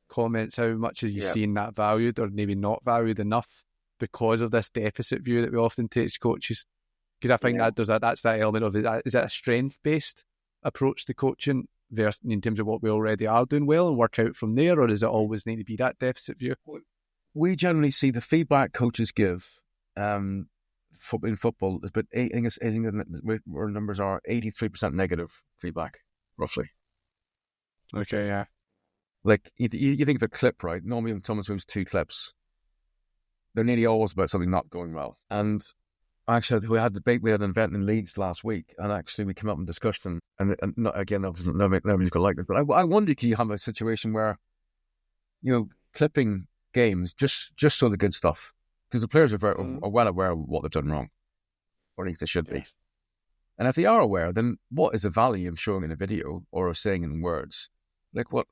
comments? How much are you seeing that valued or maybe not valued enough because of this deficit view that we often take as coaches? Because I think that's that element of it. Is it a strength-based approach to coaching versus in terms of what we already are doing well and work out from there, or does it always need to be that deficit view? We generally see the feedback coaches give in football is about, I think our numbers are 83% negative feedback, roughly. Okay, yeah. Like you think of a clip, right? Normally when someone shows 2 clips, they're nearly always about something not going well. And actually, we had an event in Leeds last week, and actually we came up in discussion, and not, again, nobody's going to like this, but I wonder, can you have a situation where, clipping games just so the good stuff, because the players are well aware of what they've done wrong, or at least they should be. And if they are aware, then what is the value of showing in a video or saying in words? Like what?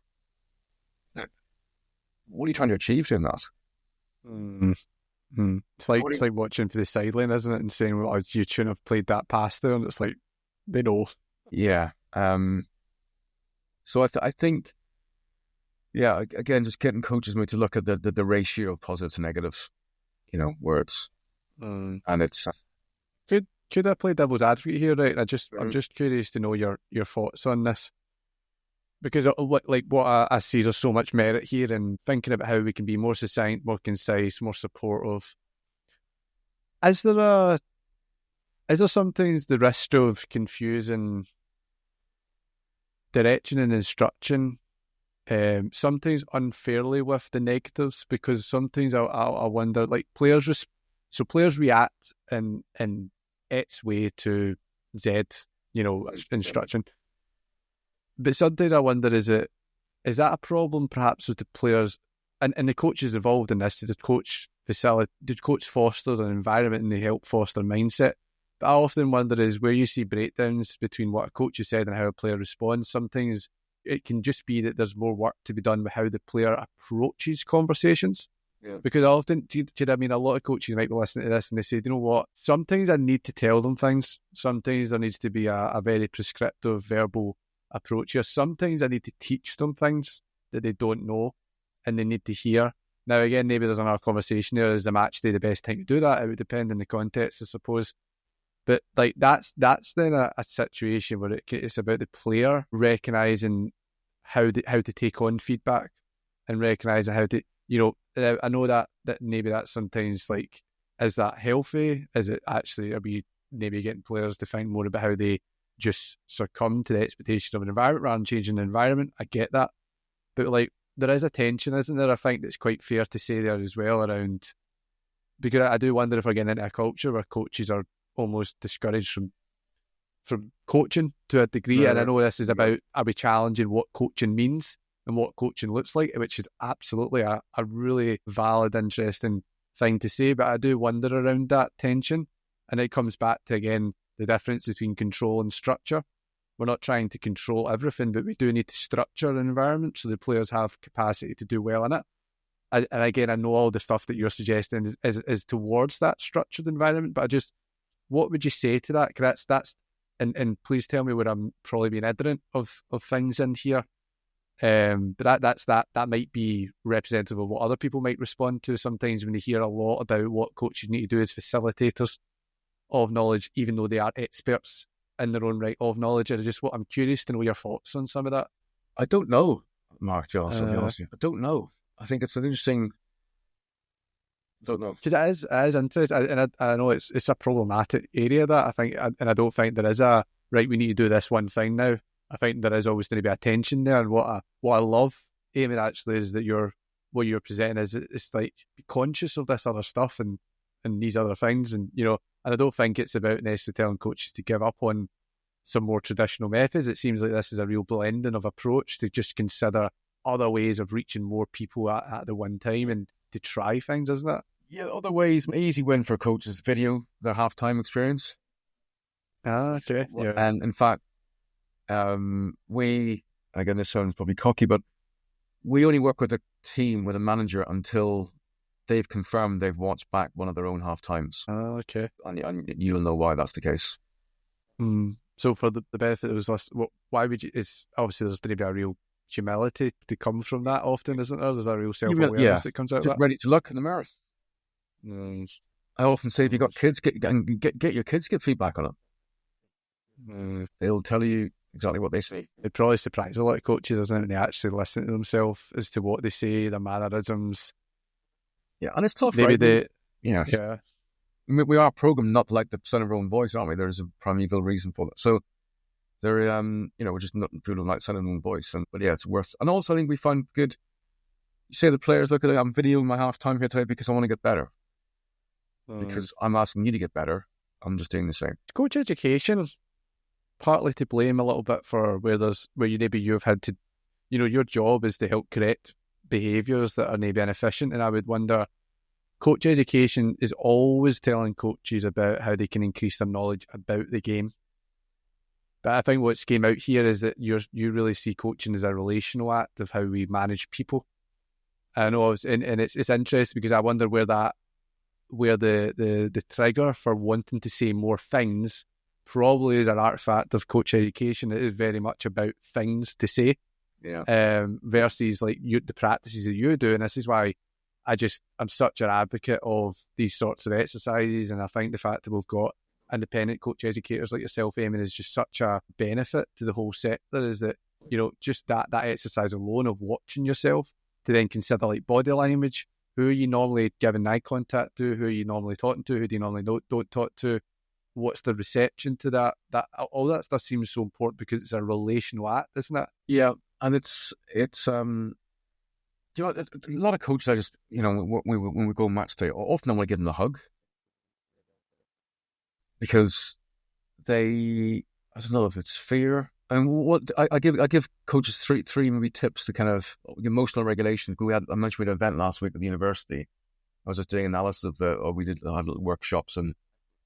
what are you trying to achieve doing that? It's like watching for the sideline, isn't it? And saying, well, you shouldn't have played that pass there. And it's like, they know. Yeah. So I think, yeah, again, just getting coaches maybe to look at the ratio of positive to negative, words. And it's... Could I play devil's advocate here, right? I'm just curious to know your thoughts on this. Because what I see, there's so much merit here in thinking about how we can be more succinct, more concise, more supportive. Is there sometimes the risk of confusing direction and instruction, sometimes unfairly with the negatives? Because sometimes I wonder, like players react in X way to Z, instruction. But sometimes I wonder, is that a problem perhaps with the players and the coaches involved in this? Did the coach foster an environment and they help foster mindset? But I often wonder is where you see breakdowns between what a coach has said and how a player responds. Sometimes it can just be that there's more work to be done with how the player approaches conversations. Yeah. Because often, a lot of coaches might be listening to this and they say, you know what, sometimes I need to tell them things. Sometimes there needs to be a very prescriptive verbal approach here. Sometimes I need to teach them things that they don't know and they need to hear. Now, again, maybe there's another conversation there. Is the match day the best time to do that? It would depend on the context, I suppose. But like that's then a situation where it's about the player recognising how to take on feedback and recognising how to, I know that maybe that's sometimes like, is that healthy? Is it actually, are we maybe getting players to think more about how they just succumb to the expectation of an environment rather than changing the environment? I get that. But like, there is a tension, isn't there? I think that's quite fair to say there as well around, because I do wonder if we're getting into a culture where coaches are almost discouraged from coaching to a degree. And I know this is about, are we challenging what coaching means and what coaching looks like, which is absolutely a really valid, interesting thing to say. But I do wonder around that tension. And it comes back to, again, the difference between control and structure. We're not trying to control everything, but we do need to structure an environment so the players have capacity to do well in it. And again, I know all the stuff that you're suggesting is towards that structured environment, but what would you say to that? Because and please tell me where I'm probably being ignorant of things in here. But that might be representative of what other people might respond to sometimes when they hear a lot about what coaches need to do as facilitators of knowledge, even though they are experts in their own right of knowledge. I'm curious to know your thoughts on some of that. I don't know, Mark, to be honest with you. I don't know. I think it's an interesting... I don't know. Because it is interesting, and I know it's a problematic area, that I think, and I don't think there is a, right, we need to do this one thing now. I think there is always going to be a tension there, and what I love, Eamon, actually, is that what you're presenting is, it's like, be conscious of this other stuff and these other things, and and I don't think it's about necessarily telling coaches to give up on some more traditional methods. It seems like this is a real blending of approach to just consider other ways of reaching more people at the one time and to try things, isn't it? Yeah, other ways. An easy win for coaches, video, their halftime experience. Okay. Yeah. And in fact, we, again, this sounds probably cocky, but we only work with a team, with a manager, until they've confirmed they've watched back one of their own half times. Okay. And you'll know why that's the case. So for the benefit of those listeners, why would you? It's obviously there's going to be a real humility to come from that often, isn't there? There's a real self-awareness that comes out of that. Ready to look in the mirror. I often say, if you've got kids, get your kids, get feedback on it. They'll tell you exactly what they say. It probably surprises a lot of coaches, isn't it? When they actually listen to themselves as to what they say, their mannerisms. Yeah, and it's tough, maybe right? Yeah. We are programmed not to like the sound of our own voice, aren't we? There's a primeval reason for that. So there, we're just not people like sound of our own voice. But yeah, it's worth. And also, I think we find good. You say to the players, look, I'm videoing my half time here today because I want to get better. Because I'm asking you to get better. I'm just doing the same. Coach education, partly to blame a little bit for where you've had to, your job is to help correct behaviours that are maybe inefficient. And I would wonder, coach education is always telling coaches about how they can increase their knowledge about the game. But I think what's came out here is that you really see coaching as a relational act of how we manage people. I know, and it's interesting because I wonder where the trigger for wanting to say more things probably is an artifact of coach education. It is very much about things to say, versus like the practices that you do. And this is why I'm such an advocate of these sorts of exercises. And I think the fact that we've got independent coach educators like yourself, Eamon, is just such a benefit to the whole sector. Is that, just that exercise alone of watching yourself to then consider like body language. Who are you normally giving eye contact to? Who are you normally talking to? Who do you normally don't talk to? What's the reception to that? All that stuff seems so important because it's a relational act, isn't it? Yeah, and it's a lot of coaches, I just, when we go match day, often I want to give them a hug because I don't know if it's fear. And what I give coaches three maybe tips to kind of emotional regulation. I mentioned we had an event last week at the university. I was just doing analysis we had little workshops, and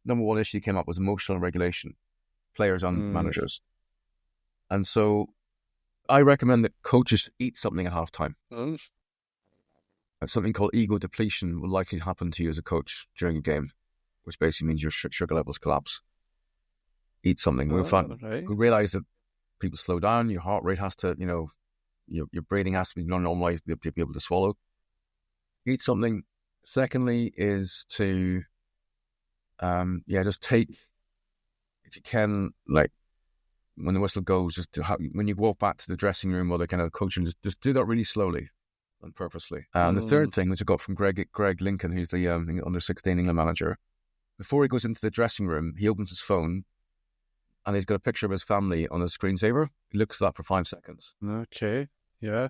number one issue came up was emotional regulation, players and managers. And so I recommend that coaches eat something at halftime. Something called ego depletion will likely happen to you as a coach during a game, which basically means your sugar levels collapse. Eat something. We realize that people slow down, your heart rate has to, your breathing has to be normalized to be able to swallow. Eat something. Secondly is to, just take, if you can, like, when the whistle goes, when you walk back to the dressing room or the kind of coaching, just do that really slowly and purposely. And the third thing, which I got from Greg Lincoln, who's the under 16 England manager, before he goes into the dressing room, he opens his phone and he's got a picture of his family on his screensaver. He looks at that for 5 seconds. Okay, yeah.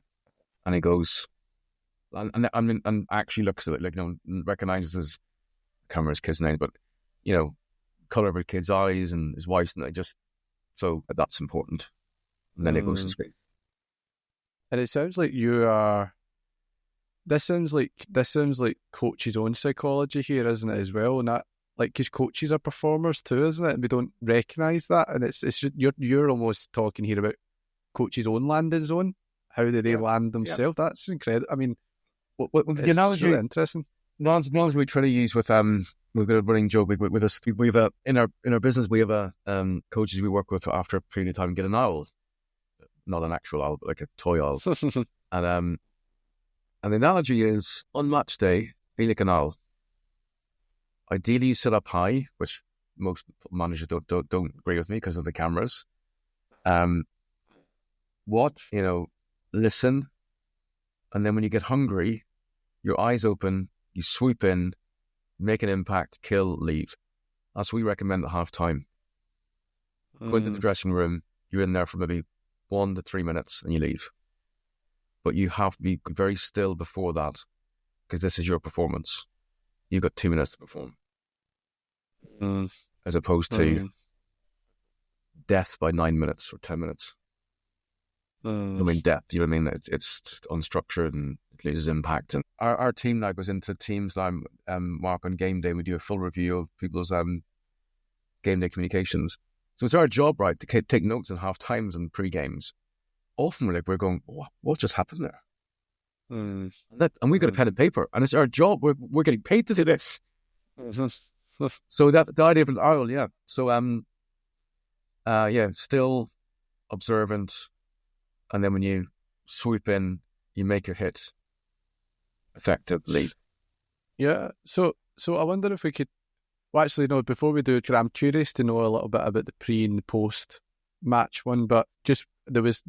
And he goes, and actually looks at it, recognizes his, I can't remember his kid's name, but, colour of his kid's eyes and his wife's, and so that's important. And then it goes to screen. And it sounds like this sounds like coach's own psychology here, isn't it, as well? And that, like, because coaches are performers too, isn't it? And we don't recognise that. And it's just, you're almost talking here about coach's own landing zone. How do they land themselves? Yeah. That's incredible. I mean, the analogy, really interesting. The analogy we try to use with we've got a running joke with us. We've in our business we have coaches we work with after a period of time get an owl, not an actual owl, but like a toy owl. And the analogy is, on match day, be like an owl. Ideally, you sit up high, which most managers don't agree with me because of the cameras. Watch, listen, and then when you get hungry, your eyes open, you swoop in, make an impact, kill, leave. That's what we recommend at halftime. Go into the dressing room, you're in there for maybe 1 to 3 minutes, and you leave. But you have to be very still before that, because this is your performance. You've got 2 minutes to perform. As opposed to death by 9 minutes or 10 minutes. I mean, death, you know what I mean? It's just unstructured and it loses impact. And our team now goes into teams now, Mark, on game day. We do a full review of people's game day communications. So it's our job, right, to take notes in half times and pre-games. Often we're going, what just happened there? And we've got a pen and paper, and it's our job. We're getting paid to do this. So the idea of an owl, yeah. So still observant, and then when you swoop in, you make your hit effectively. Yeah. So I wonder if we could. Well, actually, no. Before we do it, I'm curious to know a little bit about the pre and the post match one. But just there was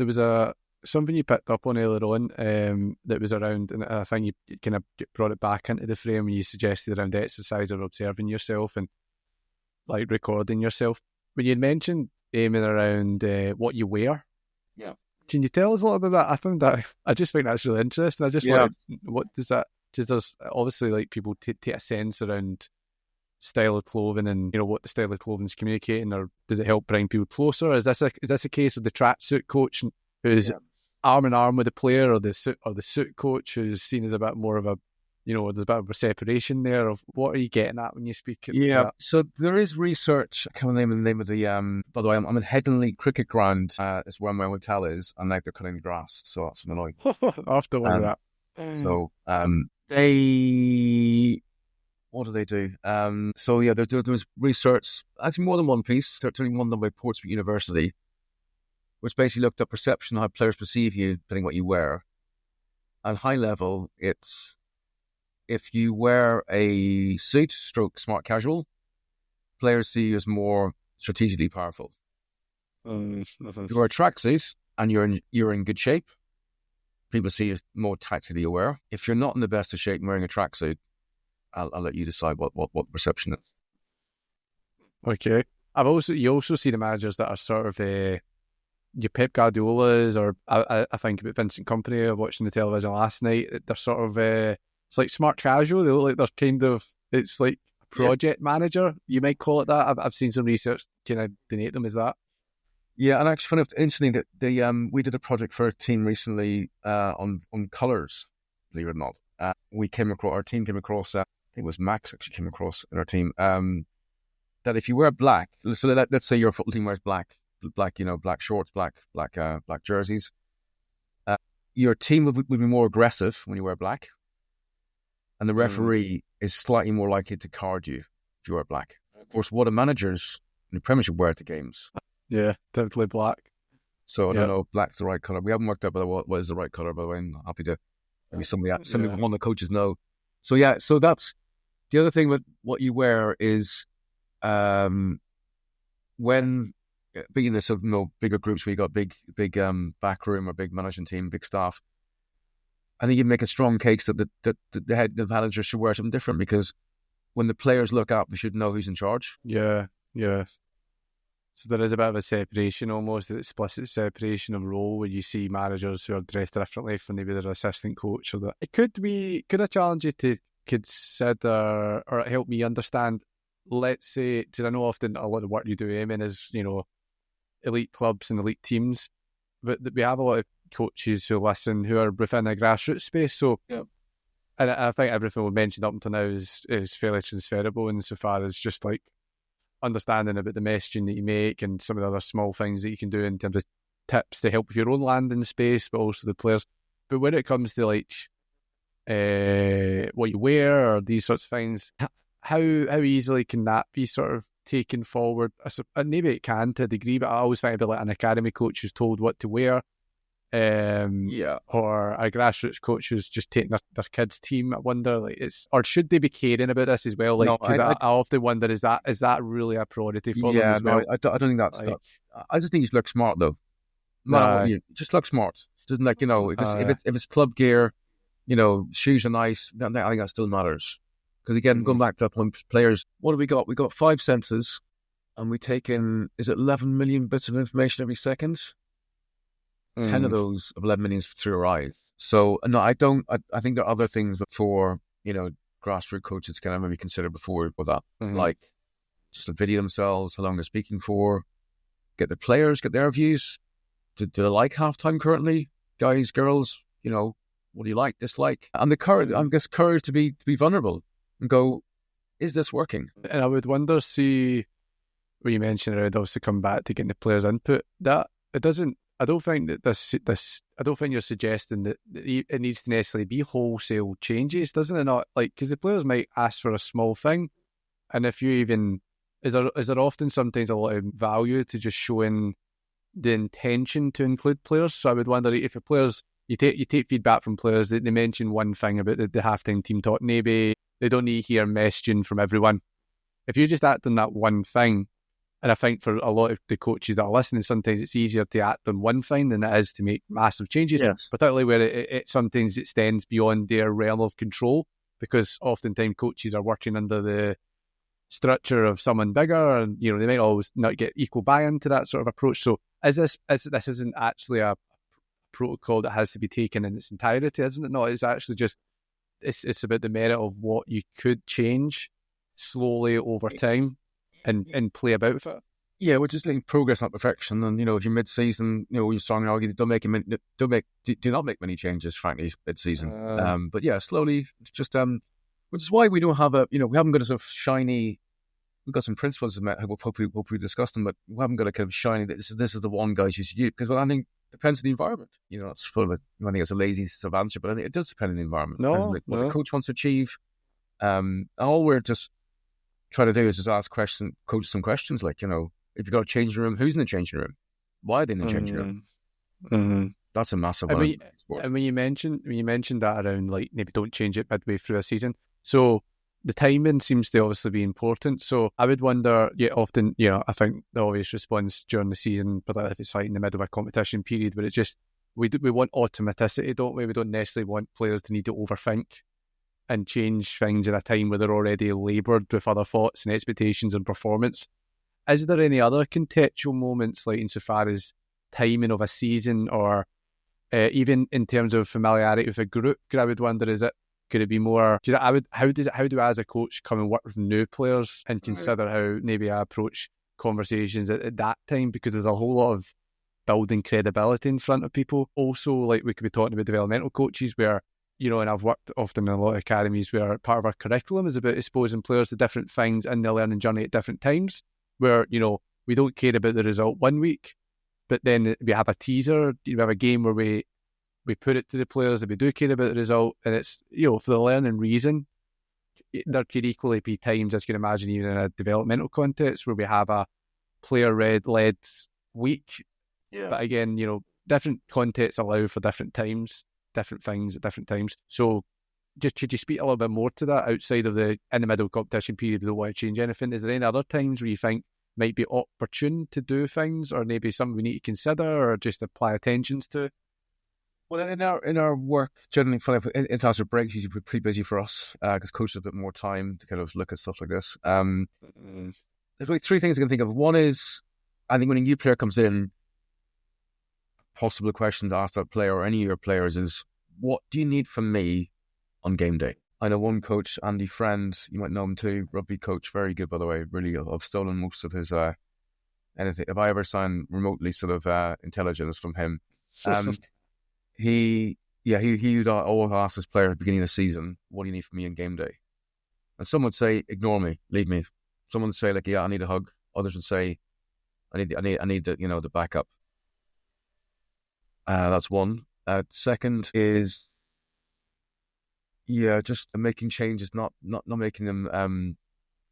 something you picked up on earlier on that was around, and I think you kind of brought it back into the frame when you suggested around exercise or observing yourself and like recording yourself. When you mentioned aiming around what you wear, yeah, can you tell us a little bit about that? I just think that's really interesting. I just wanted, what does that? Just does obviously like people take a sense around style of clothing and what the style of clothing is communicating, or does it help bring people closer? Is this a case of the tracksuit coach who's arm in arm with the player, or the suit coach who's seen as a bit more of a there's a bit of a separation there? Of what are you getting at when you speak? So there is research. I can't remember the name of the. By the way, I'm at Headingley Cricket Ground. Is where my hotel is, and like they're cutting the grass, so that's annoying. I'll have to look at that. So they, what do they do? So yeah, there was research, actually more than one piece, certainly one done by Portsmouth University, which basically looked at perception, how players perceive you, depending what you wear. At high level, it's if you wear a suit, stroke smart casual, players see you as more strategically powerful. If you wear a tracksuit and you're in good shape, people see you as more tactically aware. If you're not in the best of shape and wearing a tracksuit, I'll let you decide what perception is. Okay. You also see the managers that are sort of your Pep Guardiola's, or I think about Vincent Kompany. Watching the television last night, they're sort of it's like smart casual. They look like they're kind of, it's like a project manager. You might call it that. I've seen some research kind of denote them as that. Yeah, and actually, interesting that we did a project for a team recently on colours. Believe it or not, our team came across. I think it was Max actually came across in our team. That if you wear black, so let's say your football team wears black, black shorts, black jerseys. Your team would be more aggressive when you wear black, and the referee is slightly more likely to card you if you wear black. Of course, what do managers in the Premiership wear at the games? Yeah, typically black. So I don't know if black's the right colour. We haven't worked out what is the right colour, by the way. I'm happy to maybe one of the coaches know. So yeah, so that's the other thing with what you wear is when being this bigger groups where you got big back room or big management team, big staff. I think you make a strong case that the manager should wear something different, because when the players look up, they should know who's in charge. Yeah. So there is a bit of a separation, almost an explicit separation of role, where you see managers who are dressed differently from maybe their assistant coach. Or that. Could I challenge you to consider, or help me understand, let's say, because I know often a lot of the work you do, Eamon, is, elite clubs and elite teams, but we have a lot of coaches who listen who are within a grassroots space. So, and I think everything we've mentioned up until now is fairly transferable insofar as just like understanding about the messaging that you make and some of the other small things that you can do in terms of tips to help with your own landing space, but also the players. But when it comes to like what you wear or these sorts of things, how easily can that be sort of taken forward? And maybe it can to a degree, but I always think about like an academy coach who's told what to wear, or a grassroots coach who's just taking their kids' team. I wonder, like, or should they be caring about this as well? Like, because I often wonder, is that really a priority for them as well? I don't think that's. Like, I just think you look smart though. You just look smart. Just like if it's club gear, shoes are nice. I think that still matters. Because again, going back to players, what have we got? We got 5 senses, and we take in, is it 11 million bits of information every second? 10 of those of 11 million through our eyes. So no, I don't. I think there are other things for grassroots coaches can maybe consider before that, like just to video themselves, how long they're speaking for, get the players, get their views. Do they like halftime currently, guys, girls? What do you like, dislike, and the courage. I guess courage to be vulnerable and go, is this working? And I would wonder, see what you mentioned around obviously come back to getting the players' input. That it doesn't. I don't think that this. I don't think you're suggesting that it needs to necessarily be wholesale changes, doesn't it? Not like, because the players might ask for a small thing, and if you even is there often sometimes a lot of value to just showing the intention to include players. So I would wonder if the players you take feedback from players that they mention one thing about the halftime team talk, maybe they don't need to hear messaging from everyone. If you just act on that one thing. And I think for a lot of the coaches that are listening, sometimes it's easier to act on one thing than it is to make massive changes, particularly where it sometimes extends beyond their realm of control, because oftentimes coaches are working under the structure of someone bigger, and they might always not get equal buy-in to that sort of approach. So this isn't actually a protocol that has to be taken in its entirety, isn't it? No, it's actually just it's about the merit of what you could change slowly over time. And play about with it. Yeah, which is like progress, not perfection. And if you're mid-season, you're strongly argue that do not make many changes, frankly, mid-season. But yeah, slowly, just which is why we don't have we haven't got a sort of shiny. We've got some principles we'll hopefully discuss them, but we haven't got a kind of shiny. This is the one guys you should use, because I think depends on the environment. It's sort of I think it's a lazy sort of answer, but I think it does depend on the environment. What the coach wants to achieve. All we're just trying to do is just ask coach some questions like, if you've got a changing room, who's in the changing room? Why are they in the changing room? Mm-hmm. That's a massive one. And when you mentioned that around like maybe don't change it midway through a season, so the timing seems to obviously be important. So I would wonder, often, I think the obvious response during the season, particularly if it's like in the middle of a competition period, where it's just we want automaticity, don't we? We don't necessarily want players to need to overthink and change things in a time where they're already laboured with other thoughts and expectations and performance. Is there any other contextual moments, like insofar as timing of a season, or even in terms of familiarity with a group? I would wonder, could it be more? How do I as a coach come and work with new players and consider how maybe I approach conversations at that time? Because there's a whole lot of building credibility in front of people. Also, like we could be talking about developmental coaches where, and I've worked often in a lot of academies where part of our curriculum is about exposing players to different things in their learning journey at different times, where, we don't care about the result one week, but then we have a teaser, we have a game where we put it to the players that we do care about the result, and it's, for the learning reason. There could equally be times, as you can imagine, even in a developmental context, where we have a player-led week. Yeah. But again, different contexts allow for different times, different things at different times. So just could you speak a little bit more to that outside of in the middle competition period, we don't want to change anything? Is there any other times where you think might be opportune to do things, or maybe something we need to consider or just apply attentions to? Well, in our work, generally, international breaks usually pretty busy for us because coaches have a bit more time to kind of look at stuff like this. There's really three things I can think of. One is, I think when a new player comes in, possible question to ask that player or any of your players is, what do you need from me on game day? I know one coach, Andy Friend, you might know him too, rugby coach, very good, by the way. Really, I've stolen most of his anything. If I ever sign remotely sort of intelligence from him, he would always ask his player at the beginning of the season, what do you need from me on game day? And some would say, ignore me, leave me. Someone would say, like, yeah, I need a hug. Others would say, I need the, the backup. That's one. Second is, just making changes, not making them,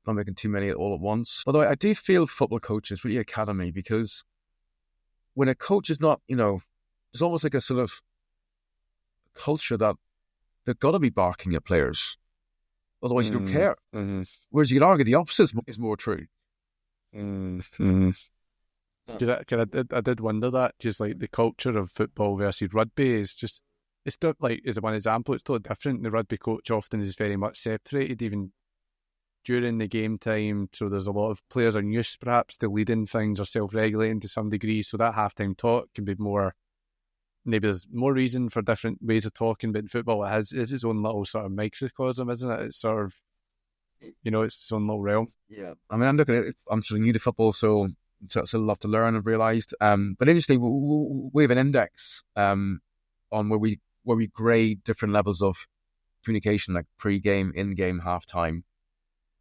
not making too many all at once. Although I do feel football coaches, really academy, because when a coach is not, there's almost like a sort of culture that they've got to be barking at players. Otherwise, you don't care. Mm-hmm. Whereas you could argue the opposite is more true. Mm-hmm. I did wonder that, just like the culture of football versus rugby is just, it's not like, as one example, it's totally different. The rugby coach often is very much separated, even during the game time. So there's a lot of players are used perhaps to leading things or self-regulating to some degree. So that halftime talk can be more, maybe there's more reason for different ways of talking, but in football it is its own little sort of microcosm, isn't it? It's sort of, it's its own little realm. Yeah. I mean, I'm looking at it, I'm sort of new to football, so still love to learn, I've realised. But interestingly, we have an index on where we grade different levels of communication, like pre-game, in-game, half-time.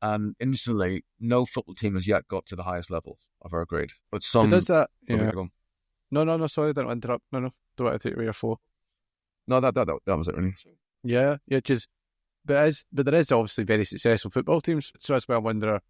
And interestingly, no football team has yet got to the highest level of our grade. But some... It does that, yeah. No, sorry, I didn't interrupt. No, don't want to take away your flow. No, that was it, really. Yeah, but there is obviously very successful football teams, so that's why I wonder,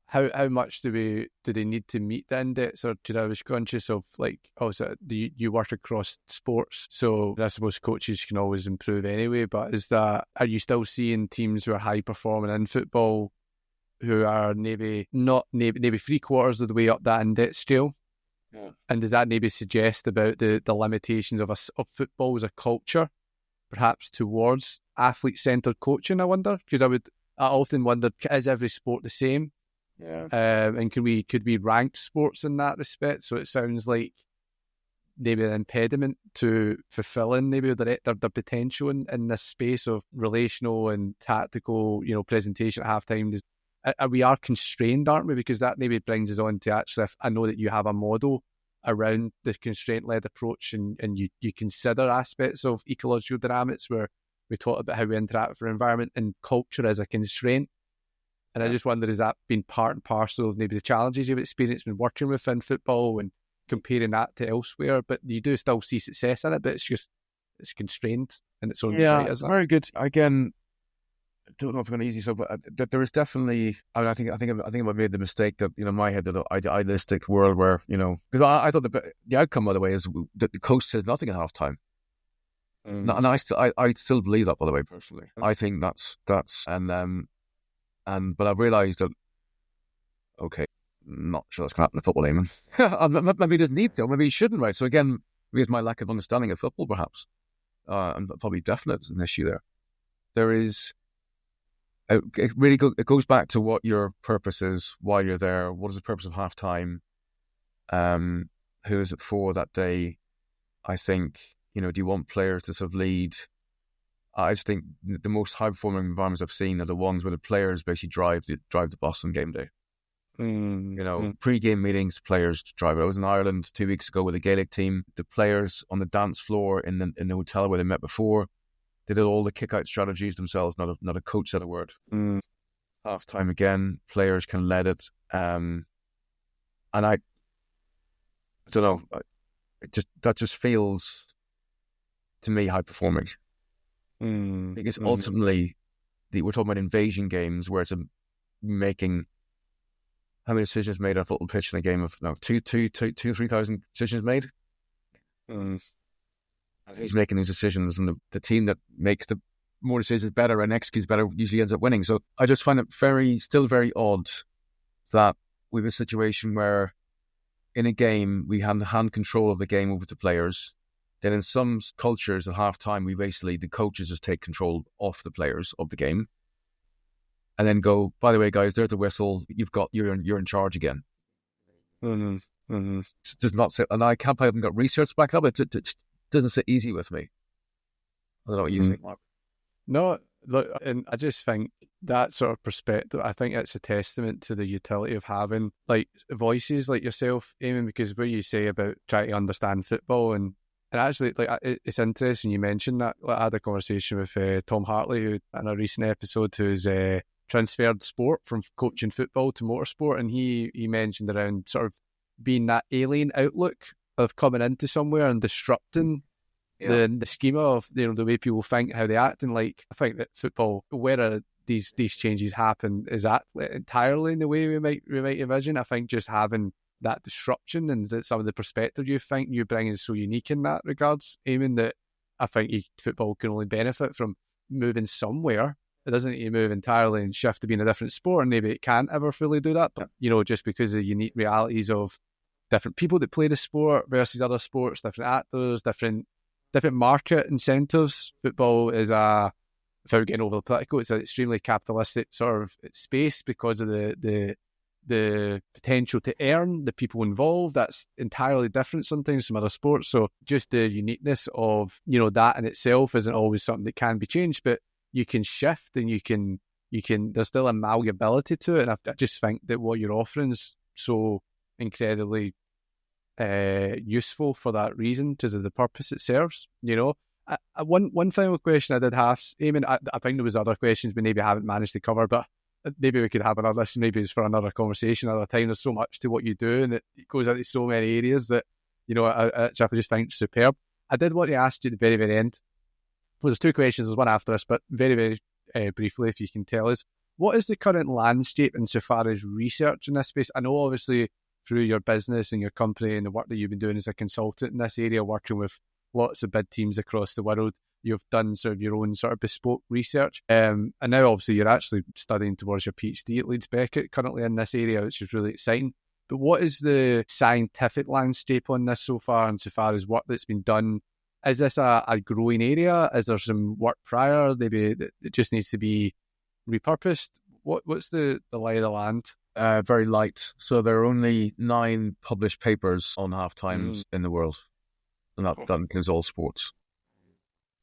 how much do they need to meet the index? Or I was conscious of, like, also you work across sports, so I suppose coaches can always improve anyway, but are you still seeing teams who are high performing in football who are maybe 3/4 of the way up that index scale? Yeah. And does that maybe suggest about the limitations of football as a culture, perhaps towards athlete-centred coaching, I wonder? Because I often wondered, is every sport the same? Yeah. And could we rank sports in that respect? So it sounds like maybe an impediment to fulfilling maybe their potential in this space of relational and tactical, presentation at halftime. We are constrained, aren't we? Because that maybe brings us on to, actually, I know that you have a model around the constraint-led approach, and you consider aspects of ecological dynamics where we talk about how we interact with our environment, and culture as a constraint. And I just wonder, has that been part and parcel of maybe the challenges you've experienced when working within football and comparing that to elsewhere? But you do still see success in it, but it's constrained in its own right, isn't it? Very good. Again, I don't know if I'm going to easy so, but that there is definitely. I mean, I think I made the mistake that my head, that idealistic world where because I thought the outcome, by the way, is that the coach says nothing at halftime. And I still believe that, by the way, personally. I think that's but I've realised that, okay, not sure that's going to happen in football, Eamon. Maybe he doesn't need to, maybe he shouldn't, right? So again, maybe it's my lack of understanding of football, perhaps. And probably definitely an issue there. There is, it goes back to what your purpose is, why you're there, what is the purpose of halftime, who is it for that day. I think, do you want players to sort of lead? I just think the most high-performing environments I've seen are the ones where the players basically drive the bus on game day. Pre-game meetings, players drive it. I was in Ireland 2 weeks ago with a Gaelic team. The players on the dance floor in the hotel where they met before, they did all the kick-out strategies themselves. Not a coach said a word. Half-time again, players can led it. And I don't know. That just feels to me high-performing. Because ultimately, we're talking about invasion games where it's making how many decisions made on a football pitch in a game of 3,000 decisions made. And he's making these decisions, and the team that makes the more decisions better and executes better usually ends up winning. So I just find it still very odd that we have a situation where in a game we hand control of the game over to players. Then in some cultures at halftime, the coaches just take control off the players of the game, and then go, by the way, guys, there's the whistle. You're in charge again. It does not sit, and I can't believe I haven't got research back up. It doesn't sit easy with me. I don't know what you think, Mark. No, look, and I just think that sort of perspective, I think it's a testament to the utility of having like voices like yourself, Eamon, because what you say about trying to understand football and actually, like, it's interesting you mentioned that. Like, I had a conversation with Tom Hartley, who in a recent episode, who's transferred sport from coaching football to motorsport, and he mentioned around sort of being that alien outlook of coming into somewhere and disrupting the schema of the way people think, how they act, and like I think that football, where these changes happen, is that entirely in the way we might envision. I think just having that disruption and some of the perspective you bring is so unique in that regards, Eamon, that I think football can only benefit from moving somewhere. It doesn't need to move entirely and shift to being a different sport, and maybe it can't ever fully do that, but just because of the unique realities of different people that play the sport versus other sports, different actors, different market incentives. Football is without getting over the political, it's an extremely capitalistic sort of space because of the potential to earn, the people involved. That's entirely different sometimes from other sports. So just the uniqueness of that in itself isn't always something that can be changed, but you can shift and you can there's still a malleability to it. And I just think that what you're offering is so incredibly useful for that reason, because of the purpose it serves. One final question I did have, Eamon, I think there was other questions we maybe haven't managed to cover, but maybe we could have another listen. Maybe it's for another conversation another time. There's so much to what you do, and it goes into so many areas that I just think superb. I did want to ask you at the very, very end. Well, there's two questions. There's one after this, but very, very briefly, if you can tell us, what is the current landscape insofar as research in this space? I know, obviously, through your business and your company and the work that you've been doing as a consultant in this area, working with lots of big teams across the world, you've done sort of your own sort of bespoke research. And now, obviously, you're actually studying towards your PhD at Leeds Beckett currently in this area, which is really exciting. But what is the scientific landscape on this so far, insofar as work that's been done? Is this a growing area? Is there some work prior, maybe that just needs to be repurposed? What's the lay of the land? Very light. So there are only 9 published papers on halftimes in the world, and that includes all sports.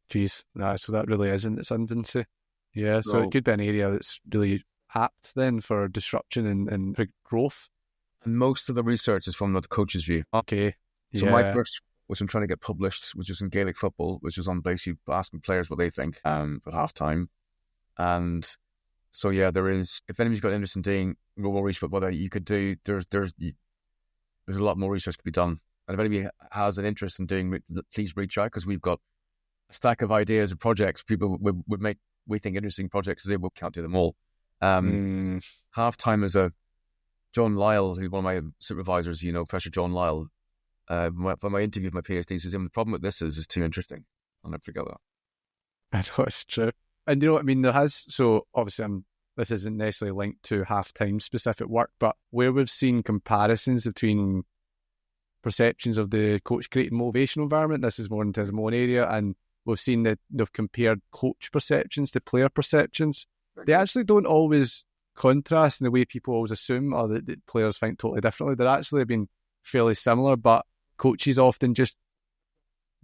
Jeez, so that really is in its infancy. Yeah, so it could be an area that's really apt then for disruption and for growth. And most of the research is from the coach's view. Okay. So my first, which I'm trying to get published, which is in Gaelic football, which is on basically asking players what they think at halftime. And So yeah, there is. If anybody's got interest in doing more research about what you could do, there's a lot more research to be done. And if anybody has an interest in doing, please reach out, because we've got a stack of ideas and projects. People would make, we think, interesting projects. They can't do them all. Halftime is John Lyle, who's one of my supervisors, Professor John Lyle. For my interview with my PhD, says, the problem with this is it's too interesting. I'll never forget that. I know, it's true. And you know what I mean? There has, so obviously this isn't necessarily linked to halftime specific work, but where we've seen comparisons between perceptions of the coach creating motivational environment, this is more in terms of my own area, and we've seen that they've compared coach perceptions to player perceptions. They actually don't always contrast in the way people always assume, or that players think totally differently. They're actually been fairly similar, but coaches often just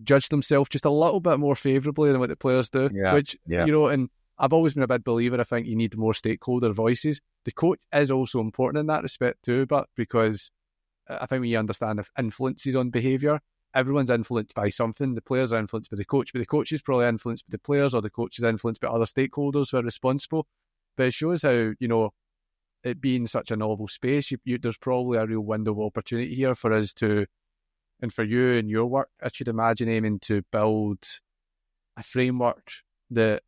judge themselves just a little bit more favourably than what the players do, and I've always been a big believer. I think you need more stakeholder voices. The coach is also important in that respect too, but because I think when you understand if influences on behaviour, everyone's influenced by something. The players are influenced by the coach, but the coach is probably influenced by the players, or the coach is influenced by other stakeholders who are responsible. But it shows how, it being such a novel space, there's probably a real window of opportunity here for us to, and for you and your work, I should imagine, aiming to build a framework that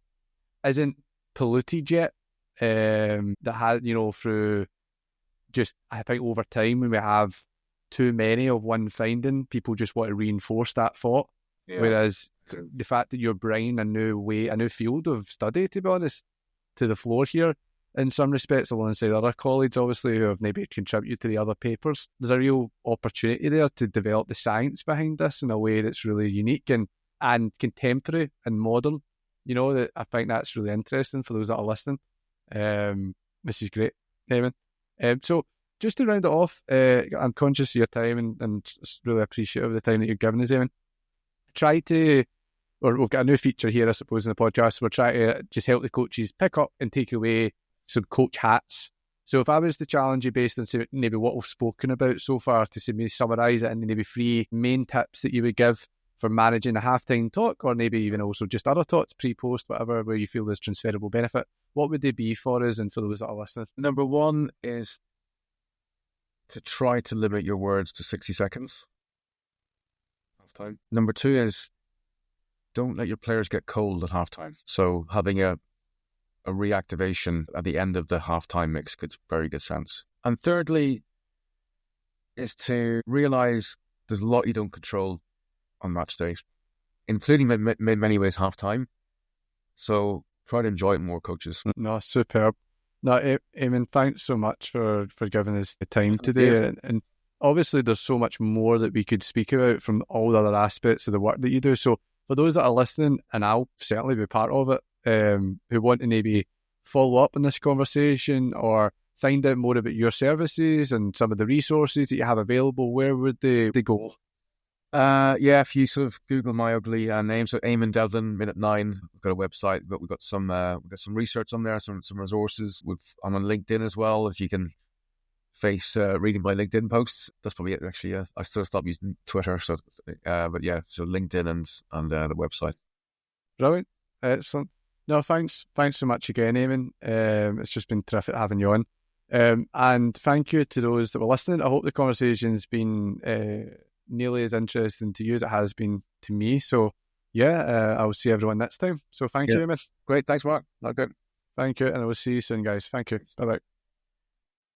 isn't polluted yet, that has, through just, I think over time, when we have too many of one finding, people just want to reinforce that thought. Yeah. Whereas the fact that you're bringing a new field of study, to be honest, to the floor here, in some respects, alongside other colleagues, obviously, who have maybe contributed to the other papers, there's a real opportunity there to develop the science behind this in a way that's really unique and contemporary and modern. That I think that's really interesting for those that are listening. This is great, Eamon. So just to round it off, I'm conscious of your time and really appreciative of the time that you've given us, Eamon. We've got a new feature here, I suppose, in the podcast. We're trying to just help the coaches pick up and take away some coach hats. So if I was to challenge you based on maybe what we've spoken about so far, to maybe summarise it and maybe 3 main tips that you would give for managing a halftime talk, or maybe even also just other talks, pre-post, whatever, where you feel there's transferable benefit, what would they be for us and for those that are listening? Number 1 is to try to limit your words to 60 seconds. Halftime. Number 2 is don't let your players get cold at halftime. So having a reactivation at the end of the halftime makes very good sense. And thirdly is to realise there's a lot you don't control on match day, including in many ways halftime. So try to enjoy it more, coaches. No, superb. No, Eamon, thanks so much for giving us the time today. And obviously there's so much more that we could speak about from all the other aspects of the work that you do. So for those that are listening, and I'll certainly be part of it, who want to maybe follow up on this conversation or find out more about your services and some of the resources that you have available, where would they go? If you sort of Google my ugly name, so Eamon Devlin, Minute 9, we've got a website, but we've got some research on there, some resources. I'm on LinkedIn as well. If you can face reading my LinkedIn posts, that's probably it. Actually, I still stopped using Twitter, so so LinkedIn and the website. Brilliant, excellent. No, thanks so much again, Eamon. It's just been terrific having you on. And thank you to those that were listening. I hope the conversation's been nearly as interesting to you as it has been to me. So, I'll see everyone next time. So thank you, Eamon. Great. Thanks, Mark. Not good. Thank you. And I will see you soon, guys. Thank you. Bye-bye.